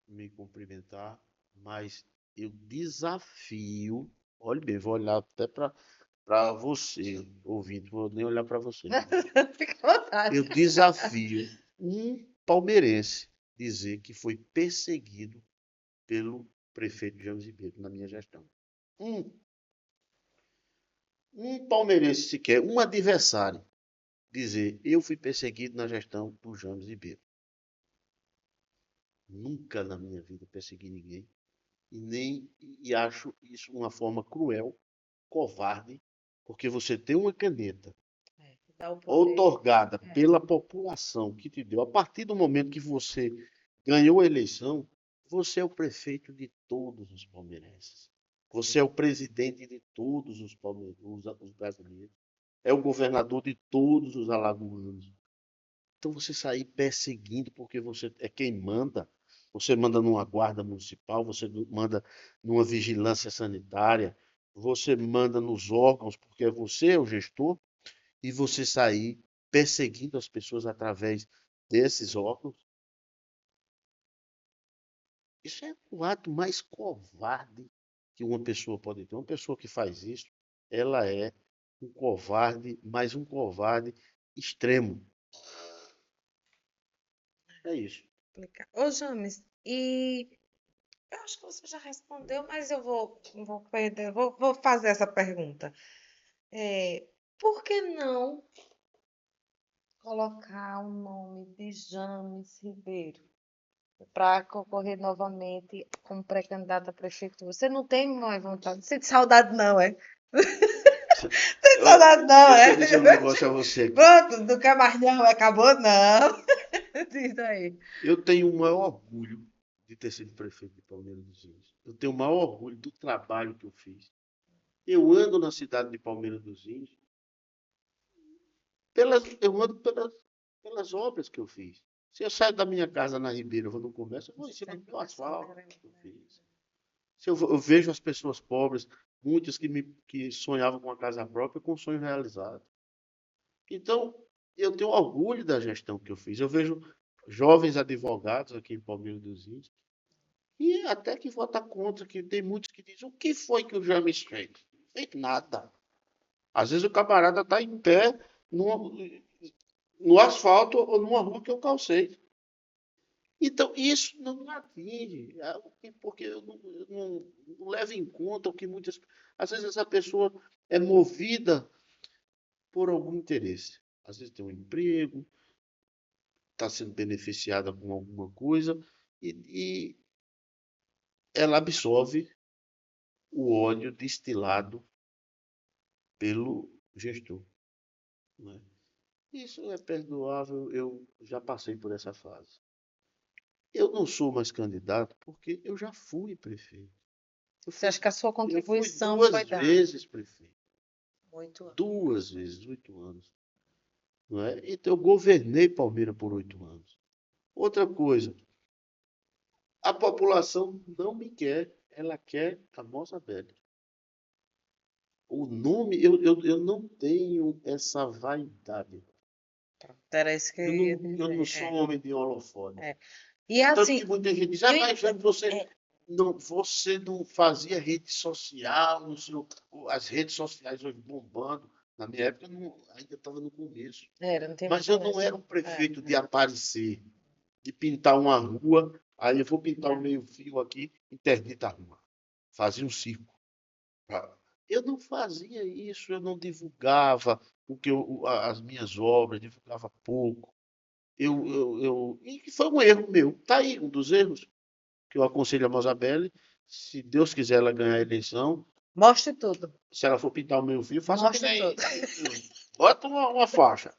me cumprimentar, mas eu desafio, olhe bem, vou olhar até para você, ouvinte, vou nem olhar para você. Fica à vontade. Eu desafio um palmeirense dizer que foi perseguido pelo prefeito James Ribeiro na minha gestão. Um palmeirense sequer, um adversário, dizer eu fui perseguido na gestão do James Ribeiro. Nunca na minha vida persegui ninguém e acho isso uma forma cruel, covarde, porque você tem uma caneta Dá o poder. outorgada pela população que te deu. A partir do momento que você ganhou a eleição, você é o prefeito de todos os palmeirenses. Você é o presidente de todos os brasileiros. É o governador de todos os alagoanos. Então você sair perseguindo porque você é quem manda. Você manda numa guarda municipal, você manda numa vigilância sanitária, você manda nos órgãos porque você é o gestor e você sair perseguindo as pessoas através desses órgãos. Isso é o ato mais covarde que uma pessoa pode ter. Uma pessoa que faz isso, ela é um covarde, mas um covarde extremo. É isso. Ô, James, e eu acho que você já respondeu, mas eu vou fazer essa pergunta. Por que não colocar o nome de James Ribeiro para concorrer novamente como pré-candidato a prefeito? Você não tem mais vontade, não sente saudade não, é? Tem saudade não, Deixa é? eu dizer um negócio a você aqui. Pronto, não quer mais não, acabou não. Diz aí. Eu tenho o maior orgulho de ter sido prefeito de Palmeiras dos Índios. Eu tenho o maior orgulho do trabalho que eu fiz. Eu ando na cidade de Palmeiras dos Índios, eu ando pelas obras que eu fiz. Se eu saio da minha casa na Ribeira, eu vou no comércio, eu vou em cima do asfalto que eu fiz. Se eu vejo as pessoas pobres, muitas que sonhavam com a casa própria, com o sonho realizado. Então, eu tenho orgulho da gestão que eu fiz. Eu vejo jovens advogados aqui em Palmeiras dos Índios, e até que vota contra, que tem muitos que dizem, o que foi que o James fez? Não fez nada. Às vezes o camarada está em pé no asfalto ou numa rua que eu calcei. Então, isso não me atinge, porque eu não levo em conta o que muitas. Às vezes essa pessoa é movida por algum interesse. Às vezes tem um emprego, está sendo beneficiada com alguma coisa, e ela absorve o ódio destilado pelo gestor. Né? Isso é perdoável, eu já passei por essa fase. Eu não sou mais candidato porque eu já fui prefeito. Você acha que a sua Eu fui contribuição duas foi dada? vezes prefeito. 8 anos. 2 vezes, 8 anos. Não é? Então eu governei Palmeiras por 8 anos. Outra coisa, a população não me quer, ela quer a Mozabelli. O nome, eu não tenho essa vaidade. Era isso que Eu eu ia não dizer. sou homem de holofote. E Tanto que assim, muita gente diz, mas Jaime, você não fazia rede social, as redes sociais hoje bombando. Na minha época, ainda estava no começo. não tem Mas muito eu não era um prefeito de aparecer, de pintar uma rua, aí eu vou pintar o meio-fio aqui, interdita a rua. Fazia um circo. Eu não fazia isso, eu não divulgava as minhas obras, divulgava pouco. E que foi um erro meu. Está aí um dos erros que eu aconselho a Mozabelli. Se Deus quiser ela ganhar a eleição, Mostre tudo. se ela for pintar o meu fio, faça que Mostre nem. tudo. Bota uma faixa.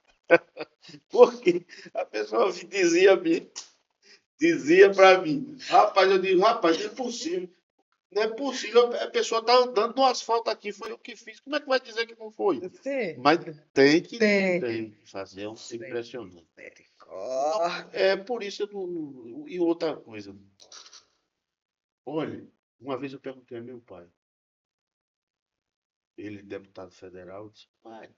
Porque a pessoa dizia para mim, rapaz, eu digo, rapaz, não é possível. Não é possível, a pessoa está andando no asfalto aqui, foi eu que fiz. Como é que vai dizer que não foi? Sim. Mas tem que Tem. fazer um impressionante. Misericórdia. É por isso e outra coisa. Olha, uma vez eu perguntei a meu pai, ele deputado federal, eu disse, pai,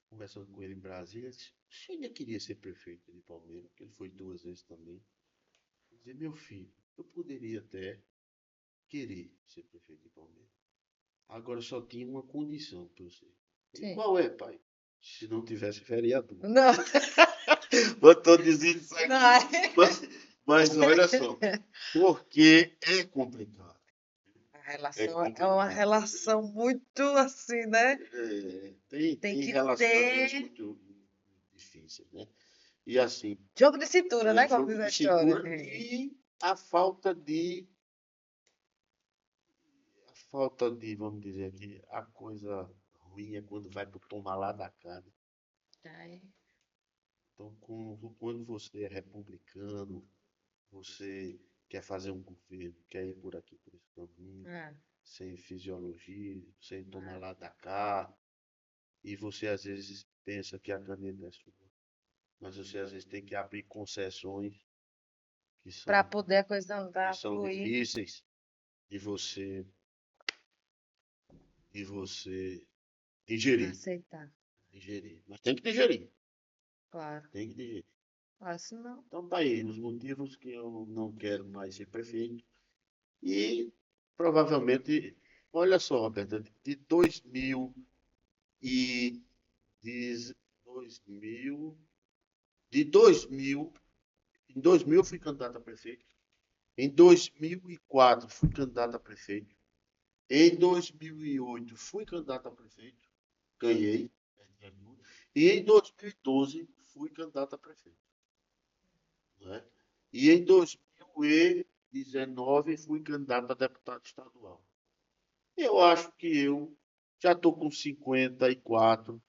conversando com ele em Brasília, ele disse, você ainda queria ser prefeito de Palmeiras, porque ele foi 2 vezes também. Eu disse, meu filho, eu poderia até querer ser prefeito de Palmeiras. Agora só tinha uma condição para você. E qual é, pai? Se não tivesse vereador. Não. Eu estou dizendo isso aqui. Não. Mas olha só, porque é complicado. A É relação é uma complicado. relação muito assim, né? Tem, Tem tem que relacionamentos ter muito difíceis, né? E assim, jogo de cintura, né? Como jogo diz a de história. cintura e a falta de, vamos dizer aqui, a coisa ruim é quando vai pro tomar lá da cá, né? Ai, Então, quando você é republicano, você quer fazer um governo, quer ir por aqui, por esse caminho, é, sem fisiologia, sem tomar é. lá da cá, e você às vezes pensa que a caneta é sua, mas você às vezes tem que abrir concessões que Para são, poder a coisa que andar, são fluir, difíceis de você digerir, aceitar, digerir. Mas tem que digerir, claro. tem que digerir. Assim não. Então tá aí os motivos que eu não quero mais ser prefeito. E provavelmente, olha só, Roberta, de 2000, de 2000, em 2000 eu fui candidato a prefeito. Em 2004 fui candidato a prefeito. Em 2008 fui candidato a prefeito, ganhei. E em 2012 fui candidato a prefeito, né? E em 2019 fui candidato a deputado estadual. Eu acho que eu já estou com 54,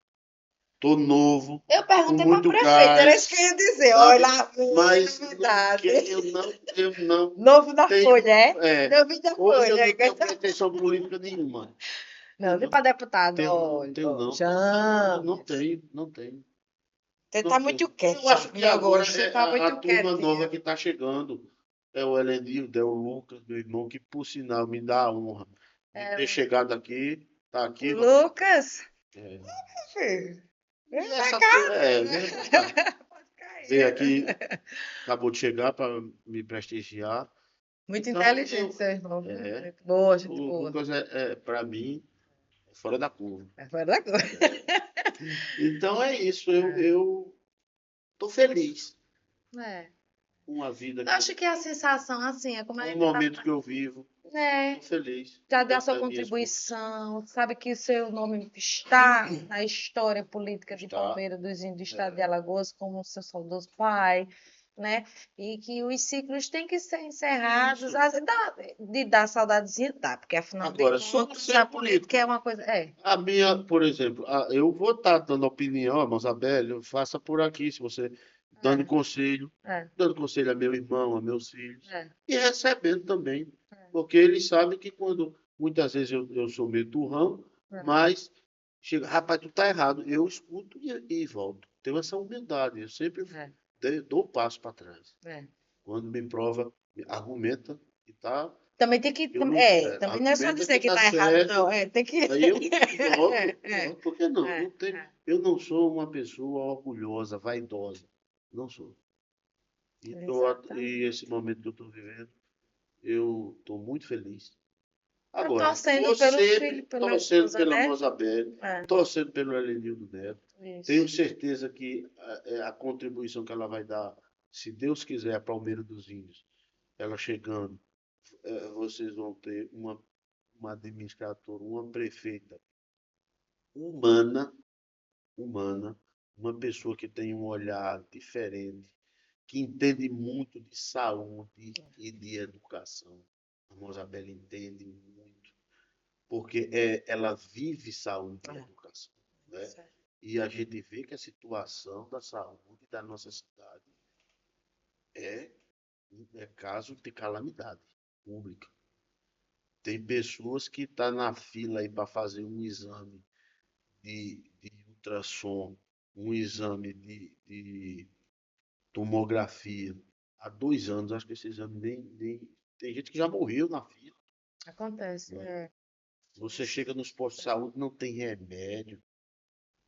estou novo, Eu com perguntei para muito prefeito, era isso gás, que eu ia dizer. Olha sabe? lá, vem, Mas não, novidade. eu não Novo da tenho, Folha, é? é, Novinho da hoje eu Folha. não tenho pretensão política nenhuma, Não, nem entendeu? para deputado, Tenho não, olha, tenho ó, não, não James. tenho, não tenho, Você não tá tenho. muito Eu quieto, acho que meu agora gosto. Você é tá a muito turma nova quietinho. que está chegando, é o Elenildo, é o Lucas, meu irmão, que por sinal me dá a honra de É, ter chegado aqui, tá o aqui, Roberto. Lucas, É. filho, E vem pra essa cá. veio pra cá. Pode Veio cair. aqui, acabou de chegar para me prestigiar. Muito Então, inteligente, seu irmão, viu? é, Gente boa, gente o boa. Lucas para mim, é fora da curva. É fora da cor. Então é isso, eu, É. eu tô feliz É. com a vida Eu acho que a sensação, assim, é como a com o gente tá, momento que eu vivo. né? Tô feliz. Já deu a Diante sua das minhas contribuição, sabe que o seu nome está na história política de está, Palmeiras, dos índios do estado de é, Alagoas, como o seu saudoso pai, né? E que os ciclos têm que ser encerrados, isso. de dar saudadezinha, dá, porque afinal de Agora, sobre contas ser a política político, é uma coisa. É, a minha, por exemplo, eu vou estar dando opinião, a Mozabelli, faça por aqui, se você dando é, conselho, é, dando conselho a meu irmão, a meus filhos, é, e recebendo também, é, porque eles sabem que quando, muitas vezes eu sou meio turrão, é, mas chega, rapaz, tu tá errado, eu escuto e volto. Tenho essa humildade, eu sempre é, dou passo para trás. é. Quando me prova, argumenta e tá, Também tem que. eu não, Também não é só argumenta que dizer que tá tá errado, não. certo, É, tem que. aí eu volto, É, volto. Por que não? é, Não tem, é, eu não sou uma pessoa orgulhosa, vaidosa. Não sou. E esse exatamente. momento que eu estou vivendo, eu estou muito feliz. Tá Agora, torcendo vou pelo filho, sempre pela torcendo esposa, pela né? Mozabelli, É, torcendo pelo Elenildo Neto. Tenho isso. certeza que a contribuição que ela vai dar, se Deus quiser, a Palmeira dos Índios, ela chegando, vocês vão ter uma administradora, uma prefeita humana, humana, uma pessoa que tem um olhar diferente, que entende muito de saúde e de educação. A Mozabella entende muito, porque ela vive saúde e É, educação, né? certo. E a gente vê que a situação da saúde da nossa cidade é, é caso de calamidade pública. Tem pessoas que estão na fila aí para fazer um exame de ultrassom, um exame de tomografia. Há 2 anos, acho que esse exame nem. Tem gente que já morreu na fila, Acontece, né? é. Você chega nos postos de saúde, não tem remédio.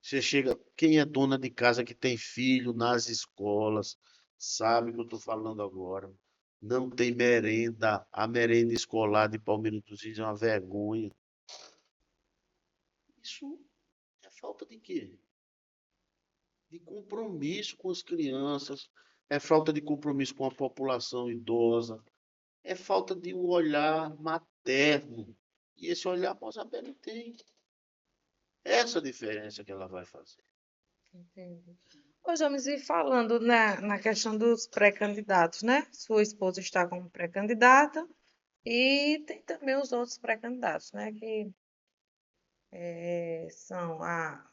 Você chega. Quem é dona de casa que tem filho nas escolas, sabe o que eu estou falando agora. Não tem merenda. A merenda escolar de Palmeiras dos Índios é uma vergonha. Isso é falta de quê? De compromisso com as crianças, é falta de compromisso com a população idosa, é falta de um olhar materno. E esse olhar a Mozabelli tem. Essa diferença que ela vai fazer. Entendi. Ô, James, e falando na questão dos pré-candidatos, né? Sua esposa está como pré-candidata e tem também os outros pré-candidatos, né? Que são a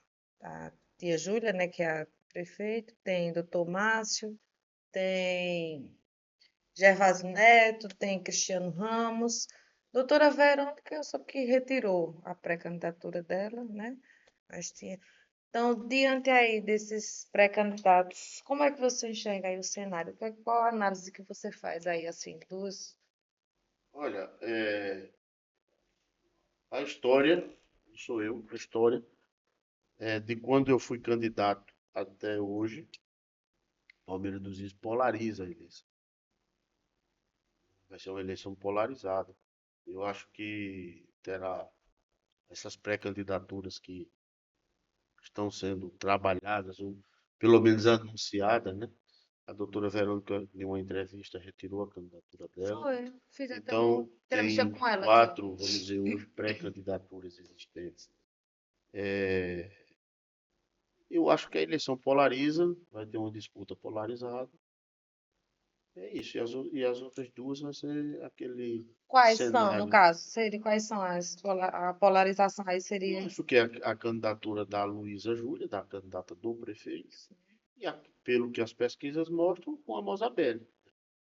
tia Júlia, né? Que é a prefeito, tem doutor Márcio, tem Gervásio Neto, tem Cristiano Ramos, doutora Verônica, eu soube que retirou a pré-candidatura dela, né? Mas tinha. Então, diante aí desses pré-candidatos, como é que você enxerga aí o cenário? Qual a análise que você faz aí, assim, dos... Olha, a história, sou eu, a história de quando eu fui candidato até hoje, Palmeiras dos Índios polariza a eleição. Vai ser uma eleição polarizada. Eu acho que terá essas pré-candidaturas que estão sendo trabalhadas, ou pelo menos anunciadas, né? A doutora Verônica, em uma entrevista, retirou a candidatura dela. Foi, fiz até uma Então, entrevista tem com ela aqui. quatro, vamos dizer, hoje, pré-candidaturas existentes. Eu acho que a eleição polariza, vai ter uma disputa polarizada. É isso. E as outras duas vai ser aquele Quais são, no cenário. caso? Quais são a polarização aí Eu seria... acho que é a candidatura da Luísa Júlia, da candidata do prefeito, e pelo que as pesquisas mostram, com a Mozabelli,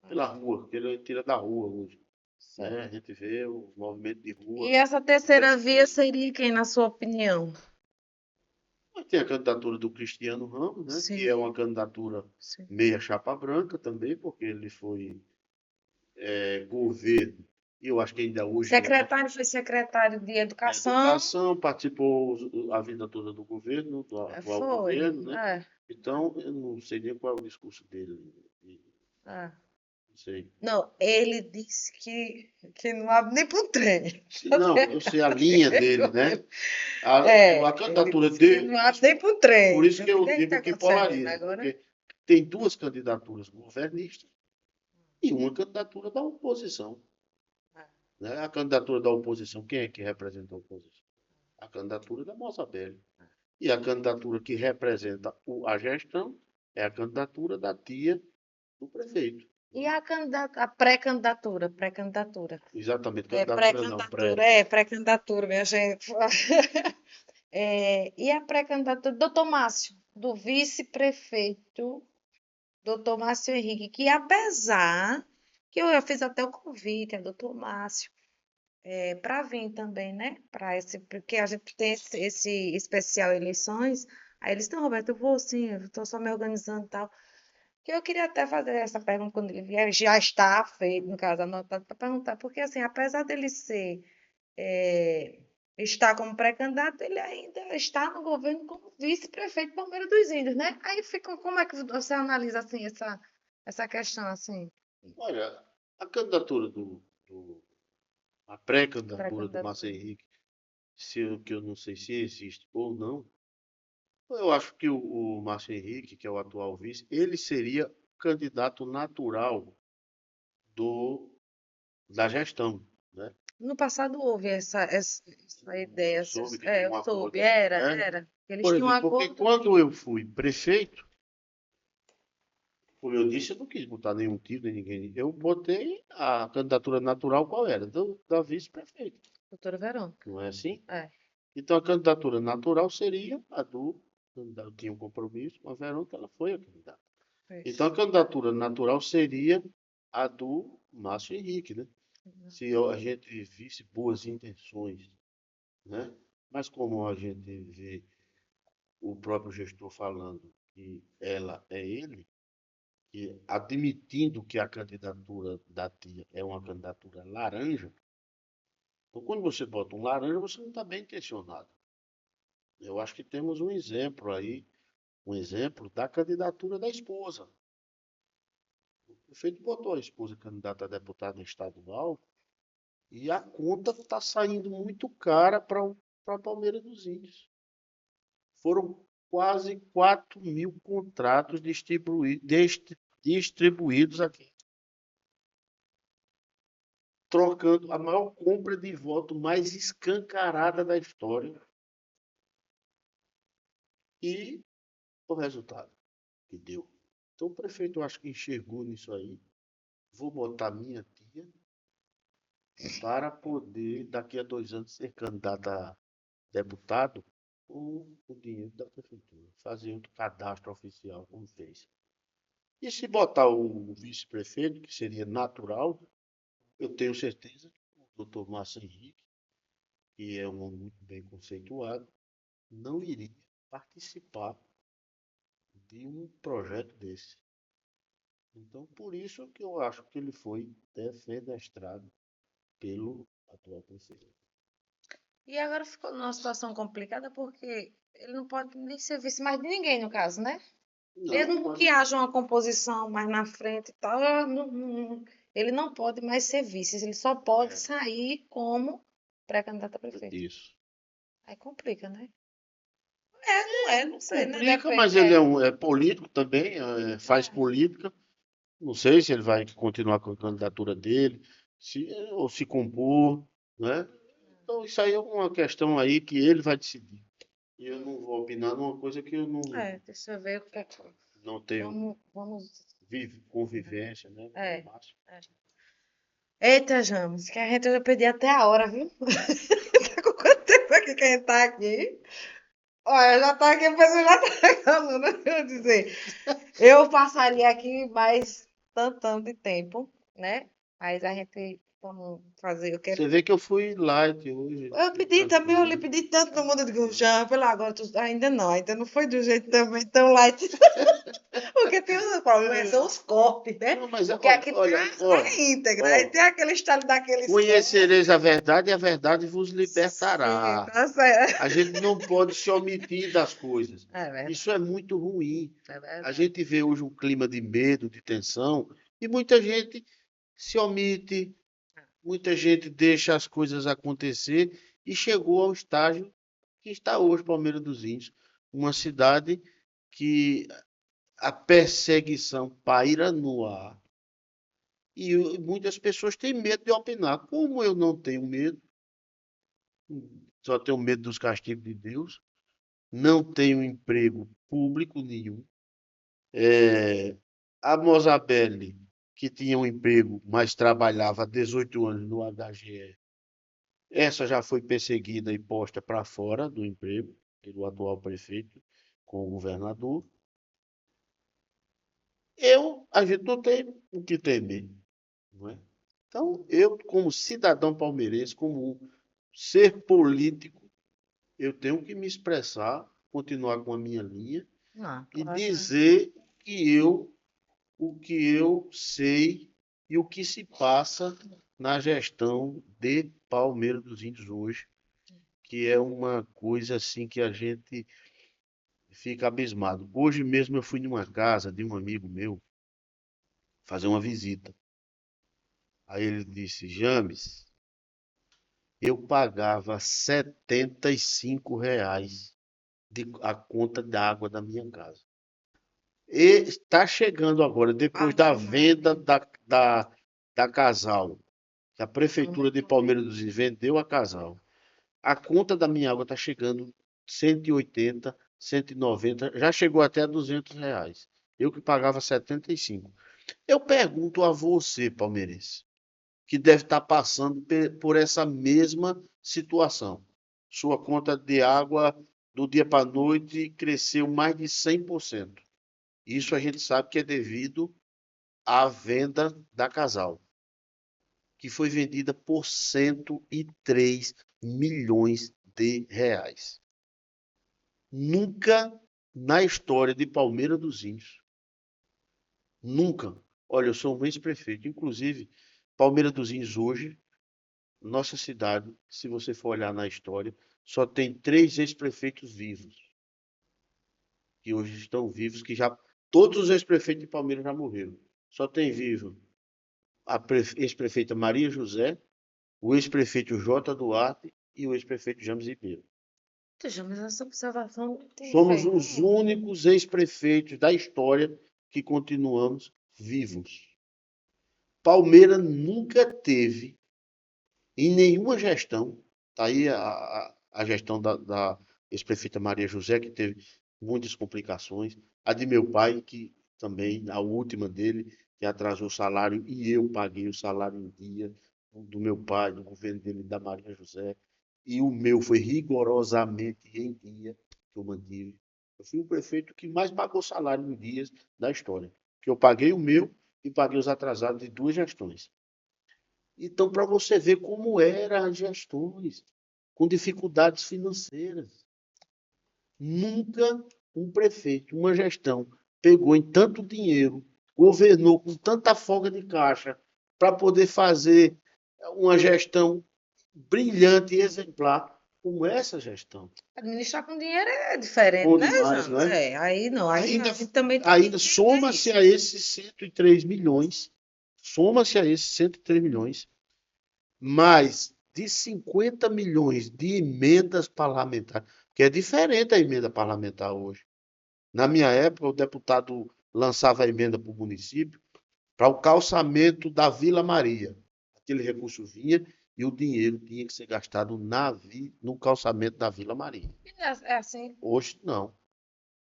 pela rua, que ele tira da rua hoje. Né? A Certo. gente vê o movimento de E rua. essa terceira via seria quem, na sua opinião? Mas tem a candidatura do Cristiano Ramos, né? Que é Sim, uma candidatura sim. meia chapa branca também, porque ele foi governo, e eu acho que ainda hoje é Secretário foi secretário de na Educação. educação, participou a vida toda do governo, do atual Foi. governo, né? Então, eu não sei nem qual é o discurso dele. É. Não sei. Não, ele disse que não abre nem pro trem. Não, eu sei a linha dele, né? A Ele candidatura disse que dele, não abre nem pro por trem. isso Eu que digo, o eu que é que tá digo que acontecendo polariza, agora? porque tem duas candidaturas governistas e uma candidatura da oposição. Né? A candidatura da oposição, quem é que representa a oposição? A candidatura da Mozabelli. E a candidatura que representa a gestão é a candidatura da tia do prefeito. E a pré-candidatura, pré-candidatura. Exatamente, É, candidatura não, pré-candidatura, pré-candidatura, minha gente. E a pré-candidatura do doutor Márcio, do vice-prefeito, doutor Márcio Henrique, que apesar que eu fiz até o convite, a doutor Márcio, para vir também, né? Para esse, porque a gente tem esse especial eleições. Aí eles, não, Roberto, eu vou sim, eu estou só me organizando e tal. Que eu queria até fazer essa pergunta quando ele vier, já está feito, no caso, anotado, para perguntar, porque assim, apesar dele ser, eh, estar como pré-candidato, ele ainda está no governo como vice-prefeito de Palmeiras dos Índios, né? Aí fica, como é que você analisa assim essa questão assim, Olha, a candidatura a pré-candidatura do Márcio pré-candidatura? Henrique, que eu não sei se existe ou não, eu acho que o Márcio Henrique, que é o atual vice, ele seria o candidato natural do, da gestão, né? No passado houve essa ideia, Soube que tem eu um soube, acordo assim, né? era. Eles Por tinham um exemplo, porque acordo. quando eu fui prefeito, como eu disse, eu não quis botar nenhum tiro nem ninguém. Eu botei a candidatura natural, qual era? Da vice-prefeito. Doutora Verônica. Não é assim? É, Então a candidatura natural seria a do. Eu tinha um compromisso com a Verônica, ela foi a candidata. Então isso. a candidatura natural seria a do Márcio Henrique, né? Se a gente visse boas intenções, né? Mas como a gente vê o próprio gestor falando que ela é ele, e admitindo que a candidatura da tia é uma candidatura laranja, então quando você bota um laranja, você não está bem intencionado. Eu acho que temos um exemplo aí, um exemplo da candidatura da esposa. O prefeito botou a esposa candidata a deputada estadual e a conta está saindo muito cara para Palmeiras dos Índios. Foram quase 4.000 contratos distribuídos aqui, trocando a maior compra de voto mais escancarada da história. E o resultado que deu. Então o prefeito, eu acho que enxergou nisso aí. Vou botar minha tia para poder, daqui a 2 anos, ser candidato a deputado com o dinheiro da prefeitura. Fazer outro cadastro oficial, como fez. E se botar o vice-prefeito, que seria natural, eu tenho certeza que o doutor Márcio Henrique, que é um homem muito bem conceituado, não iria participar de um projeto desse. Então, por isso que eu acho que ele foi defenestrado pelo atual prefeito. E agora ficou numa situação complicada porque ele não pode nem ser vice mais de ninguém, no caso, né? Não, Mesmo que pode. haja uma composição mais na frente e tal, ele não pode mais ser vice, ele só pode É, sair como pré-candidato a prefeito. isso. Aí complica, né? Não é, não sei, né? Complica, Depende. mas ele é político também, faz política. Não sei se ele vai continuar com a candidatura dele, ou se compor, né? Então, isso aí é uma questão aí que ele vai decidir. E eu não vou opinar numa coisa que eu Deixa eu ver o que é que. não tenho Vamos. convivência, né? Com o É. Márcio. Eita, James, que a gente já perdi até a hora, viu? Tá com quanto tempo aqui que a gente tá aqui? Olha, já tá aqui, a pessoa já tá acabando, eu dizer. Eu passaria aqui mais tanto de tempo, né? Mas a gente vamos fazer. Eu quero. Você vê que eu fui light hoje, Eu fui pedi também, eu lhe tranquilo. pedi tanto no mundo, eu digo, já, pelo agora, ainda não foi do jeito também tão light. Porque tem os problemas, são os cortes, né? Não, mas Porque olha, aqui olha, tá íntegra, aí ó, tem aquele estalo daqueles cortes. conhecereis a verdade e a verdade vos Sim, libertará. tá certo. A gente não pode se omitir das coisas. É verdade, Isso é muito ruim. é A verdade. gente vê hoje um clima de medo, de tensão, e muita gente se omite, muita gente deixa as coisas acontecer e chegou ao estágio que está hoje Palmeira dos Índios, uma cidade que a perseguição paira no ar e muitas pessoas têm medo de opinar. Como eu não tenho medo, só tenho medo dos castigos de Deus, não tenho emprego público nenhum. A Mosabelle, que tinha um emprego, mas trabalhava há 18 anos no HGE, essa já foi perseguida e posta para fora do emprego pelo atual prefeito com o governador. A gente não tem o que temer, não é? Então, eu, como cidadão palmeirense, como um ser político, eu tenho que me expressar, continuar com a minha linha Não, e claro, né? dizer o que eu sei e o que se passa na gestão de Palmeiras dos Índios hoje, que é uma coisa assim que a gente fica abismado. Hoje mesmo eu fui numa casa de um amigo meu fazer uma visita. Aí ele disse, James, eu pagava R$ 75 a conta da água da minha casa. E está chegando agora, depois da Ave venda Maria. da Casal, que a Prefeitura de Palmeiras dos Índios vendeu a Casal. A conta da minha água está chegando 180, 190, já chegou até a R$ 200. Eu que pagava 75. Eu pergunto a você, palmeirense, que deve estar passando por essa mesma situação. Sua conta de água do dia para a noite cresceu mais de 100%. Isso a gente sabe que é devido à venda da Casal, que foi vendida por 103 milhões de reais. Nunca na história de Palmeira dos Índios, nunca. Olha, eu sou um ex-prefeito, inclusive Palmeira dos Índios hoje, nossa cidade, se você for olhar na história, só tem 3 ex-prefeitos vivos, que hoje estão vivos, que já todos os ex-prefeitos de Palmeiras já morreram. Só tem vivo a ex-prefeita Maria José, o ex-prefeito J. Duarte e o ex-prefeito James Ribeiro. Poxa, mas essa observação não tem Somos feito, os não. únicos ex-prefeitos da história que continuamos vivos. Palmeira nunca teve, em nenhuma gestão, tá aí a gestão da ex-prefeita Maria José, que teve muitas complicações, a de meu pai, que também, a última dele, que atrasou o salário, e eu paguei o salário em dia, do meu pai, do governo dele, da Maria José, e o meu foi rigorosamente em dia, que eu mantive. Eu fui o prefeito que mais pagou salário em dias da história, que eu paguei o meu e paguei os atrasados de duas gestões. Então, para você ver como eram as gestões, com dificuldades financeiras. Nunca um prefeito, uma gestão, pegou em tanto dinheiro, governou com tanta folga de caixa para poder fazer uma gestão brilhante e exemplar como essa gestão. Administrar com dinheiro é diferente, Bom né, demais, Jânio? não é? Aí não, aí a Ainda, gente também tem que ainda entender soma-se isso. a esses 103 milhões, soma-se a esses 103 milhões, mais de 50 milhões de emendas parlamentares, que é diferente a emenda parlamentar hoje. Na minha época, o deputado lançava a emenda para o município para o calçamento da Vila Maria. Aquele recurso vinha e o dinheiro tinha que ser gastado no calçamento da Vila Maria. É assim, Hoje, não.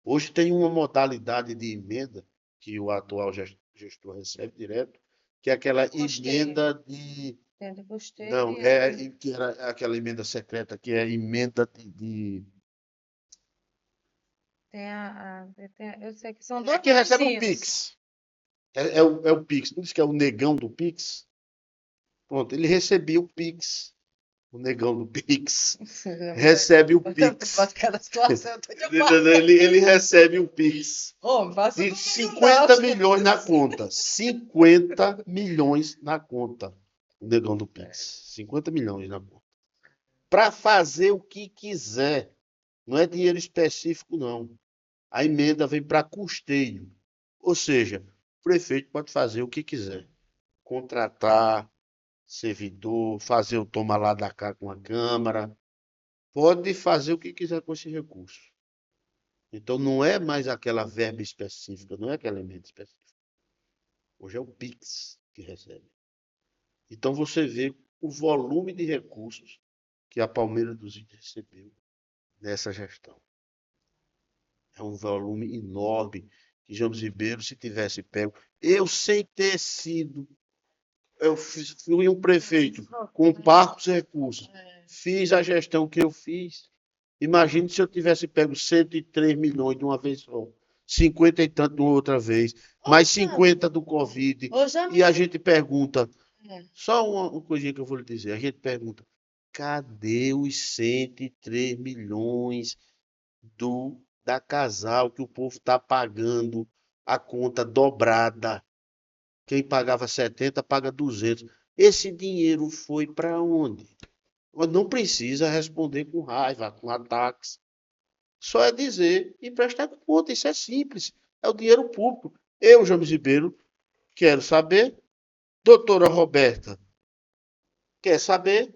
Hoje tem uma modalidade de emenda que o atual gestor recebe direto, que é aquela custeio. emenda de. Tem de custeio Não, e é que era aquela emenda secreta, que é emenda de. eu sei que são É dois que recebe o nomezinhos. Pix. É o Pix. Não diz que é o negão do Pix? Pronto, ele recebia o Pix. O negão do Pix. Recebe o Pix. Mas cada situação, eu tô de Ele recebe o Pix. Ô, faça De comigo não, 50 gente. milhões na conta. 50 milhões na conta. O negão do Pix. 50 milhões na conta. Para fazer o que quiser. Não é dinheiro específico, não. A emenda vem para custeio. Ou seja, o prefeito pode fazer o que quiser. Contratar servidor, fazer o toma lá da cá com a Câmara. Pode fazer o que quiser com esse recurso. Então não é mais aquela verba específica, não é aquela emenda específica. Hoje é o Pix que recebe. Então você vê o volume de recursos que a Palmeira dos Índios recebeu nessa gestão. É um volume enorme que João Ribeiro, se tivesse pego, eu sem ter sido, fui um prefeito com parcos recursos, fiz a gestão que eu fiz. Imagine se eu tivesse pego 103 milhões de uma vez só, 50 e tanto de uma outra vez, mais 50 do Covid. E a gente pergunta, só uma coisinha que eu vou lhe dizer, a gente pergunta, cadê os 103 milhões da Casal que o povo está pagando a conta dobrada? Quem pagava 70 paga 200. Esse dinheiro foi para onde? Não precisa responder com raiva, com ataques. Só é dizer e prestar conta. Isso é simples. É o dinheiro público. Eu, James Ribeiro, quero saber. Doutora Roberta quer saber.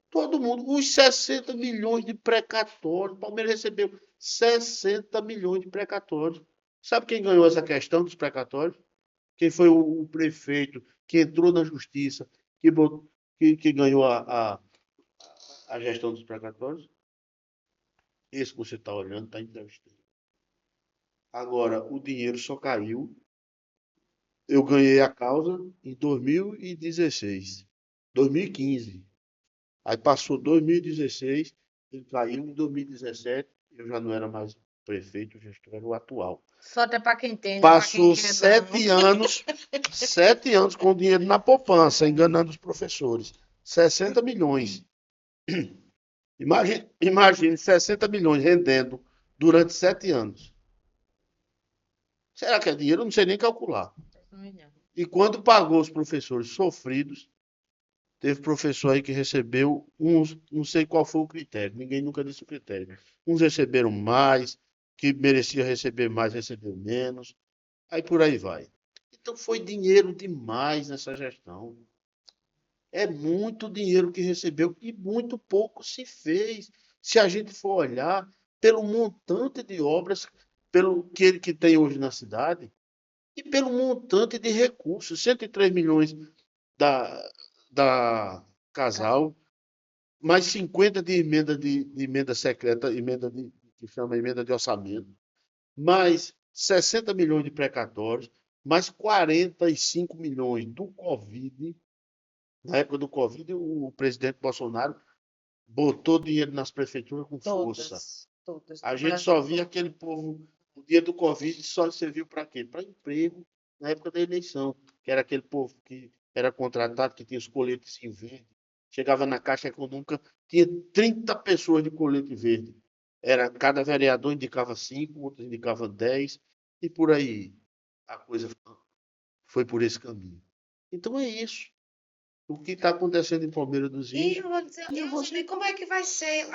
Todo mundo. Os 60 milhões de precatórios. O Palmeiras recebeu 60 milhões de precatórios. Sabe quem ganhou essa questão dos precatórios? Quem foi o prefeito que entrou na justiça, que ganhou a gestão dos precatórios? Esse que você está olhando está entrevistando. Agora, o dinheiro só caiu. Eu ganhei a causa em 2016, 2015. Aí passou 2016, ele caiu em 2017. Eu já não era mais prefeito, o gestor era o atual. Sorte é para quem tem, não é para quem Passou quer, não. 7 anos com dinheiro na poupança, enganando os professores. 60 milhões. Imagine 60 milhões rendendo durante 7 anos. Será que é dinheiro? Eu não sei nem calcular. E quando pagou os professores sofridos, teve professor aí que recebeu uns, não sei qual foi o critério, ninguém nunca disse o critério. Uns receberam mais, que merecia receber mais, recebeu menos. Aí por aí vai. Então foi dinheiro demais nessa gestão. É muito dinheiro que recebeu e muito pouco se fez. Se a gente for olhar pelo montante de obras, pelo que ele que tem hoje na cidade, e pelo montante de recursos, 103 milhões da Casal, mais 50 de emenda secreta, que chama emenda de orçamento, mais 60 milhões de precatórios, mais 45 milhões do Covid. Na época do Covid, o presidente Bolsonaro botou dinheiro nas prefeituras com força. Todas. A gente só via aquele povo, o dia do Covid só serviu para quê? Para emprego na época da eleição, que era aquele povo que era contratado, que tinha os coletes em verde. Chegava na Caixa Econômica, tinha 30 pessoas de colete verde. Era, cada vereador indicava 5, outros indicavam 10, e por aí a coisa foi por esse caminho. Então é isso. O que está acontecendo em Palmeiras dos E Índios. eu vou dizer, E eu vou você dizer como é que vai ser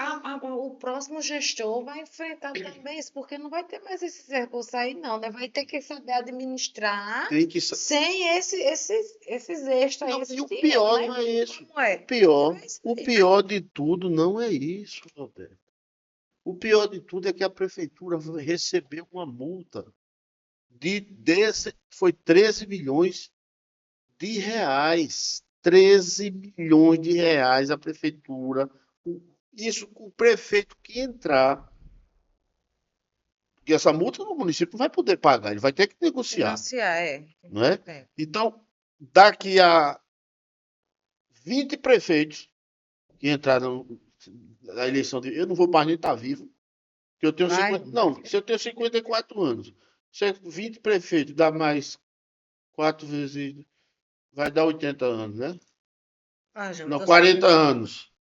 o próximo gestor vai enfrentar também isso, porque não vai ter mais esses recursos aí, não, né? Vai ter que saber administrar tem que. sem esses extras aí, Não, esse e o dinheiro, pior né? não é isso. Como é? É isso O aí. pior de tudo não é isso, Roberto. O pior de tudo é que a prefeitura recebeu uma multa foi 13 milhões de reais. 13 milhões de reais a prefeitura. Isso com o prefeito que entrar. Porque essa multa o município não vai poder pagar, ele vai ter que negociar, Financiar, é. não é? É. Então, daqui a 20 prefeitos que entraram na eleição de. Eu não vou mais nem estar vivo, porque eu tenho Vai, 50. Não, se eu tenho 54 anos, se é 20 prefeitos dá mais 4 vezes. Vai dar 80 anos, né? Júlio, Não, tô 40 anos.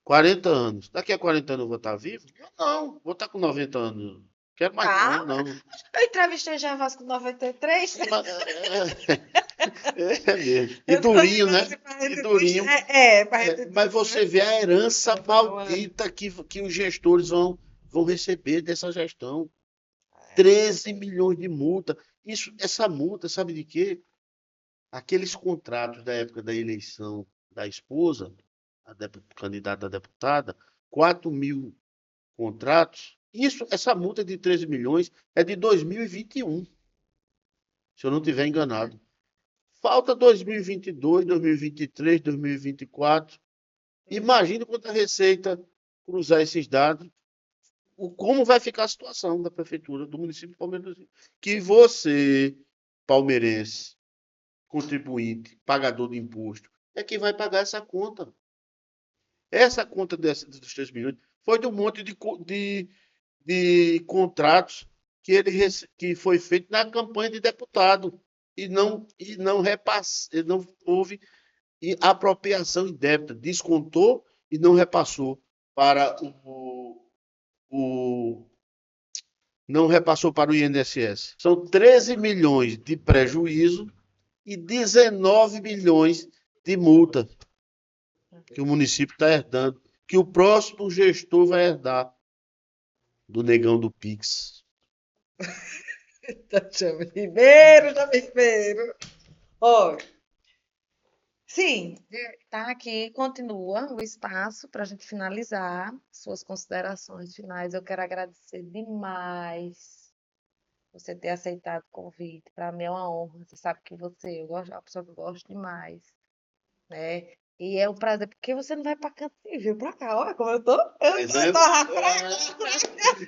40 anos. Daqui a 40 anos eu vou estar vivo? Eu não, vou estar com 90 anos. Quero mais não, Calma, não. eu entrevistei já Vasco 93. Mas, é mesmo. E Eu tô durinho, dizendo né? assim pra E gente. durinho. Pra gente. Mas você vê a herança Não, maldita que os gestores vão receber dessa gestão. 13 milhões de multa. Essa multa, sabe de quê? Aqueles contratos da época da eleição da esposa, candidata a deputada, 4 mil contratos. Essa multa de 13 milhões é de 2021, se eu não estiver enganado. Falta 2022, 2023, 2024. Imagina quando a Receita cruzar esses dados, como vai ficar a situação da prefeitura do município de Palmeiras. Que você, palmeirense, contribuinte, pagador de imposto, é quem vai pagar essa conta. Essa conta dos 3 milhões foi de um monte de contratos que foi feito na campanha de deputado e não houve apropriação indébita, descontou e não repassou para o não repassou para o INSS. São 13 milhões de prejuízo e 19 milhões de multa que o município está herdando, que o próximo gestor vai herdar do negão do Pix. Ribeiro. Ó, sim, tá aqui, continua o espaço para a gente finalizar suas considerações finais. Eu quero agradecer demais você ter aceitado o convite. Para mim é uma honra. Você sabe que eu gosto, é uma pessoa que eu gosto demais, né? E é um prazer, porque você não vai para canto nenhum, viu pra cá, olha como eu tô. Eu tô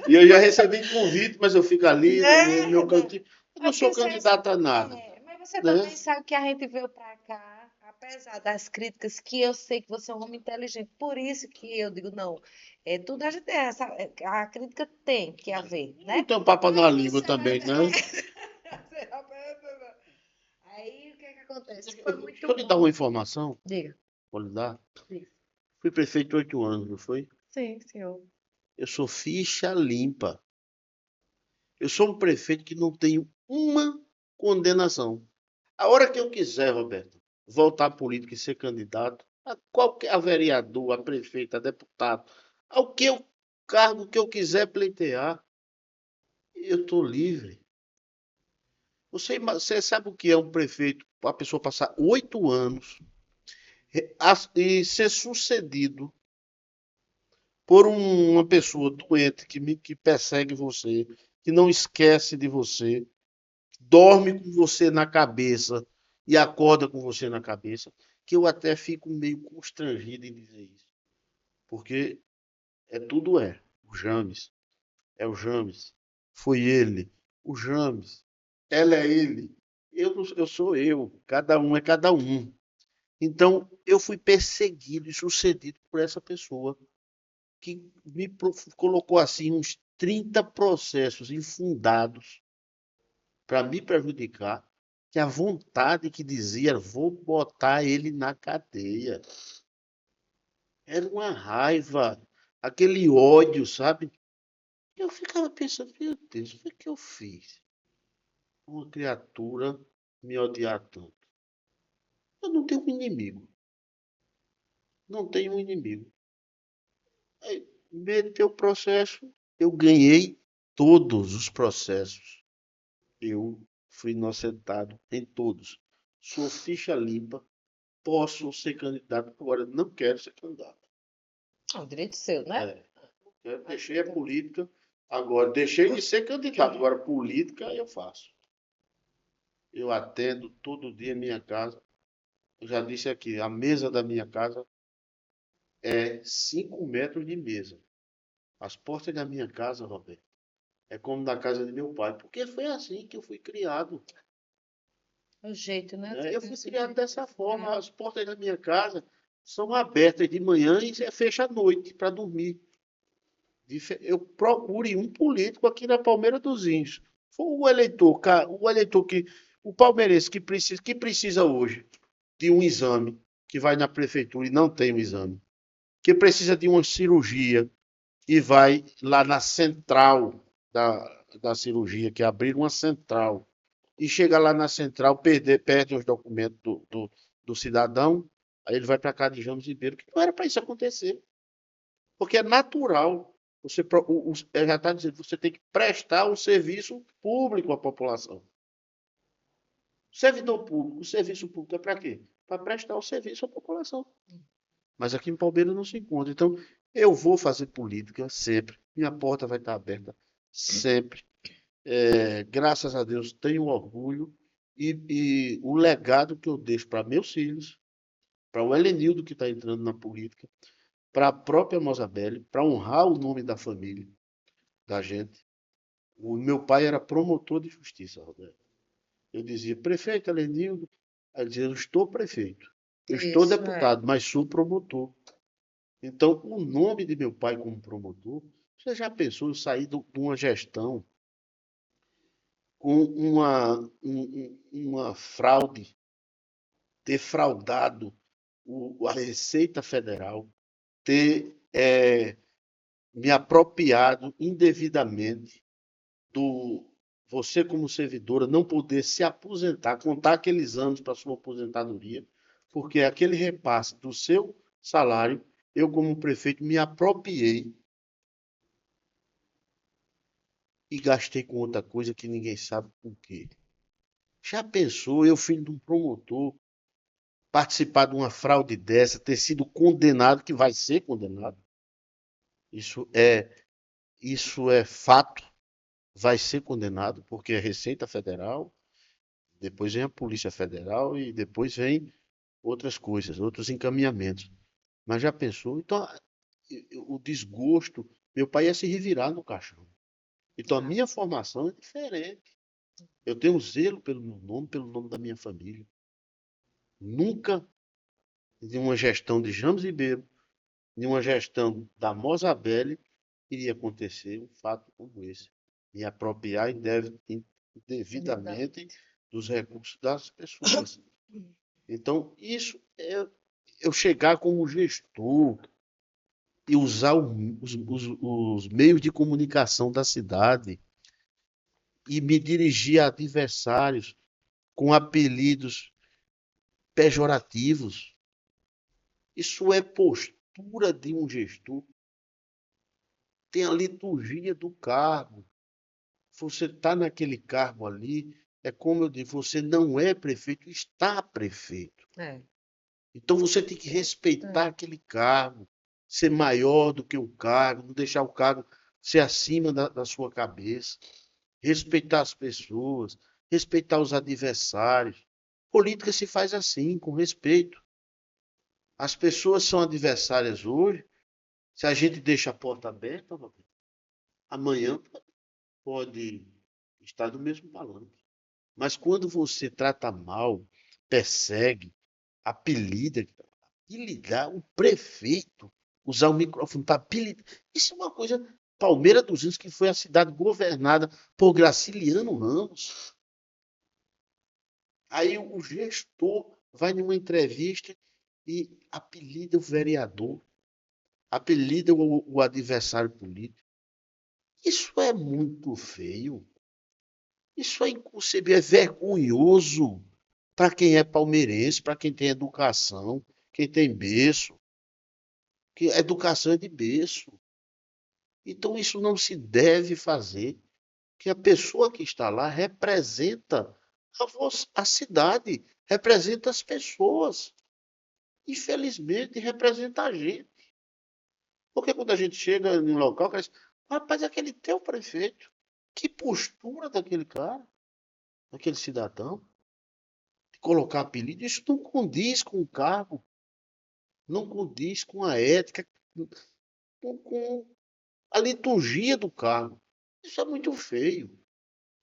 E eu já recebi convite, mas eu fico ali no meu né? cantinho. Eu não sou candidato a nada, Mas você né? também sabe que a gente veio para cá, apesar das críticas, que eu sei que você é um homem inteligente. Por isso que eu digo, não, tudo a gente a crítica tem que haver, Não né? tenho papo na Mas língua você também, né? Aí o que é que acontece? Foi Deixa muito eu lhe dar bom. uma informação. Diga. Pode dar? Diga. Fui prefeito 8 anos, não foi? Sim, senhor. Eu sou ficha limpa. Eu sou um prefeito que não tenho uma condenação. A hora que eu quiser, Roberto, voltar à política e ser candidato, a qualquer vereador, a prefeito, a deputado, cargo que eu quiser pleitear, eu estou livre. Você sabe o que é um prefeito, a pessoa passar 8 anos e ser sucedido por uma pessoa doente que persegue você, que não esquece de você, dorme com você na cabeça e acorda com você na cabeça, que eu até fico meio constrangido em dizer isso. Porque tudo é. O James. É o James. Foi ele. O James. Ela é ele. Eu sou eu. Cada um é cada um. Então, eu fui perseguido e sucedido por essa pessoa que colocou assim uns 30 processos infundados para me prejudicar, que a vontade que dizia, vou botar ele na cadeia. Era uma raiva, aquele ódio, sabe? Eu ficava pensando, meu Deus, o que é que eu fiz? Uma criatura me odiar tanto. Eu não tenho um inimigo. Não tenho um inimigo. Aí, meteu o processo, eu ganhei todos os processos. Eu fui inocentado em todos. Sou ficha limpa, posso ser candidato, agora não quero ser candidato. É um direito seu, né? Eu deixei a política, agora deixei de ser candidato, agora política eu faço. Eu atendo todo dia minha casa. Eu já disse aqui, a mesa da minha casa é 5 metros de mesa. As portas da minha casa, Roberto, é como da casa de meu pai, porque foi assim que eu fui criado. O jeito, né? Eu fui criado dessa forma. As portas da minha casa são abertas de manhã e fecha à noite para dormir. Eu procure um político aqui na Palmeira dos Índios. Foi o eleitor o palmeirense que precisa hoje de um exame, que vai na prefeitura e não tem um exame, que precisa de uma cirurgia e vai lá na central da cirurgia, que abrir uma central, e chega lá na central, perde os documentos do cidadão, aí ele vai para cá de James Ribeiro, que não era para isso acontecer, porque é natural. Já está dizendo, você tem que prestar um serviço público à população. Servidor público, o serviço público é para quê? Para prestar o serviço à população. Mas aqui em Palmeiras não se encontra. Então, eu vou fazer política sempre. Minha porta vai estar aberta sempre. Graças a Deus, tenho orgulho e o legado que eu deixo para meus filhos, para o Helenildo que está entrando na política, para a própria Mozabelli, para honrar o nome da família, da gente. O meu pai era promotor de justiça, Roberto. Eu dizia, prefeito Helenildo, ele dizia, eu estou prefeito, eu estou Isso, é. deputado, mas sou promotor. Então, o nome de meu pai como promotor, você já pensou em sair de uma gestão com uma fraude, ter fraudado a Receita Federal, ter me apropriado indevidamente do você como servidora não poder se aposentar, contar aqueles anos para sua aposentadoria, porque aquele repasse do seu salário, eu como prefeito me apropriei e gastei com outra coisa que ninguém sabe por quê. Já pensou, eu, filho de um promotor, participar de uma fraude dessa, ter sido condenado, que vai ser condenado? Isso é, isso é fato, vai ser condenado, porque é Receita Federal, depois vem a Polícia Federal e depois vem outras coisas, outros encaminhamentos. Mas já pensou? Então, o desgosto, meu pai ia se revirar no caixão. Então, a minha formação é diferente. Eu tenho zelo pelo meu nome, pelo nome da minha família. Nunca, em uma gestão de James Ribeiro, em uma gestão da Mozabelli, iria acontecer um fato como esse. Me apropriar indevidamente dos recursos das pessoas. Então, isso é eu chegar como gestor e usar os meios de comunicação da cidade e me dirigir a adversários com apelidos pejorativos. Isso é postura de um gestor. Tem a liturgia do cargo. Você está naquele cargo ali, é como eu digo, você não é prefeito, está prefeito. Então você tem que respeitar aquele cargo, ser maior do que o cargo, não deixar o cargo ser acima da sua cabeça, respeitar as pessoas, respeitar os adversários. Política se faz assim, com respeito. As pessoas são adversárias hoje. Se a gente deixa a porta aberta, amanhã pode estar no mesmo palanque. Mas quando você trata mal, persegue, apelidar o prefeito, usar o microfone para apelidar. Isso é uma coisa. Palmeira dos Índios, que foi a cidade governada por Graciliano Ramos. Aí o gestor vai numa entrevista e apelida o vereador, apelida o adversário político. Isso é muito feio. Isso é inconcebível, é vergonhoso para quem é palmeirense, para quem tem educação, quem tem berço. Que educação é de berço. Então isso não se deve fazer. Que a pessoa que está lá representa a cidade, representa as pessoas. Infelizmente, representa a gente. Porque quando a gente chega em um local, diz, rapaz, aquele teu prefeito, que postura daquele cara, daquele cidadão, de colocar apelido, isso não condiz com o cargo, não condiz com a ética, com a liturgia do cargo. Isso é muito feio.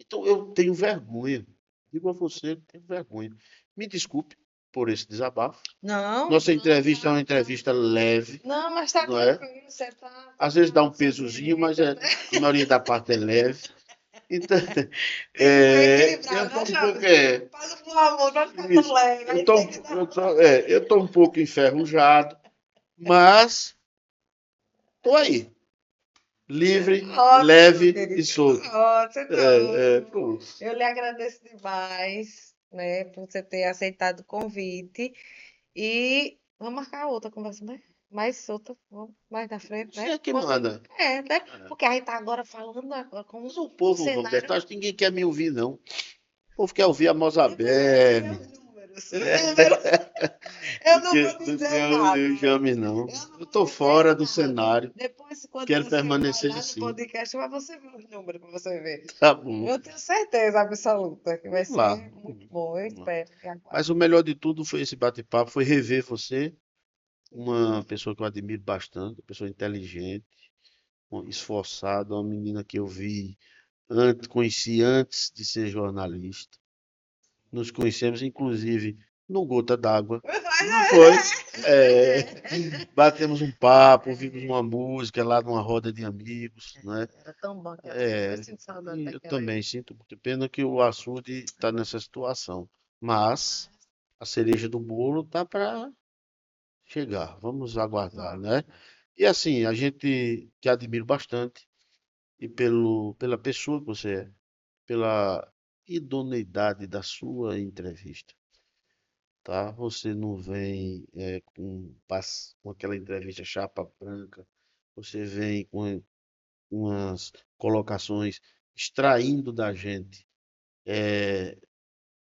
Então eu tenho vergonha. Digo a você, tenho vergonha. Me desculpe por esse desabafo. Não, Nossa entrevista é uma entrevista leve, não, mas tá não é? tranquilo, você tá Às vezes dá um pesozinho, mas a maioria da parte é leve. Então, eu tô um pouco, Faz o amor, vai ficar isso. tão leve. Eu tô um pouco enferrujado, mas tô aí, livre, Ótimo, leve querido. e solto. Pronto. Eu lhe agradeço demais, né, por você ter aceitado o convite. E vamos marcar outra conversa, né? Mais solta, mais na frente, Você né? é que manda. Né? Porque a gente tá agora falando agora como Mas o povo, cenário. Roberto, acho que ninguém quer me ouvir, não. O povo quer ouvir a Mozabene. Eu não vou dizer nada. Não chame, não. Eu tô fora do cenário. Depois, quando Quero você permanecer vai lá assim. no podcast, vai você ver os números para você ver. Tá bom. Eu tenho certeza absoluta que vai Vamos lá. ser muito bom. Eu espero que aguarde. Mas o melhor de tudo foi esse bate-papo, foi rever você, uma pessoa que eu admiro bastante, uma pessoa inteligente, esforçada, uma menina que eu vi conheci antes de ser jornalista. Nos conhecemos, inclusive, no Gota d'Água. Não foi? Batemos um papo, ouvimos uma música lá numa roda de amigos, né? Era tão bom que eu sinto saudade E eu daquela também sinto muita pena que o açude está nessa situação. Mas a cereja do bolo tá para chegar. Vamos aguardar, né? E assim, a gente te admira bastante e pela pessoa que você é, pela idoneidade da sua entrevista, tá? Você não vem com aquela entrevista chapa branca, você vem com umas colocações extraindo da gente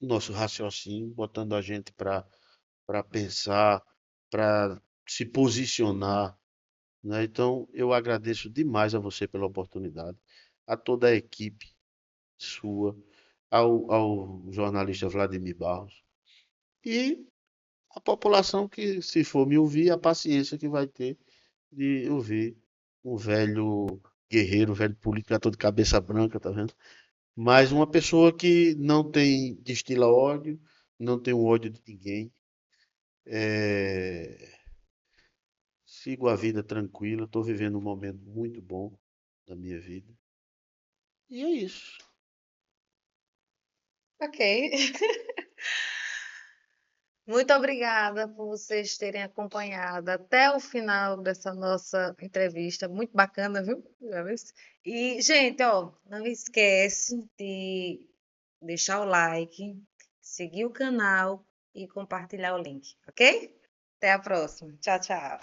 nosso raciocínio, botando a gente para pensar, para se posicionar, né? Então, eu agradeço demais a você pela oportunidade, a toda a equipe sua, ao jornalista Vladimir Barros e a população que, se for me ouvir, a paciência que vai ter de ouvir um velho guerreiro, um velho político, já todo de cabeça branca, tá vendo? Mas uma pessoa que não tem, destila ódio, não tem o ódio de ninguém. Sigo a vida tranquila, estou vivendo um momento muito bom da minha vida. E é isso. Ok. Muito obrigada por vocês terem acompanhado até o final dessa nossa entrevista. Muito bacana, viu? E, gente, ó, não esquece de deixar o like, seguir o canal e compartilhar o link, ok? Até a próxima. Tchau, tchau.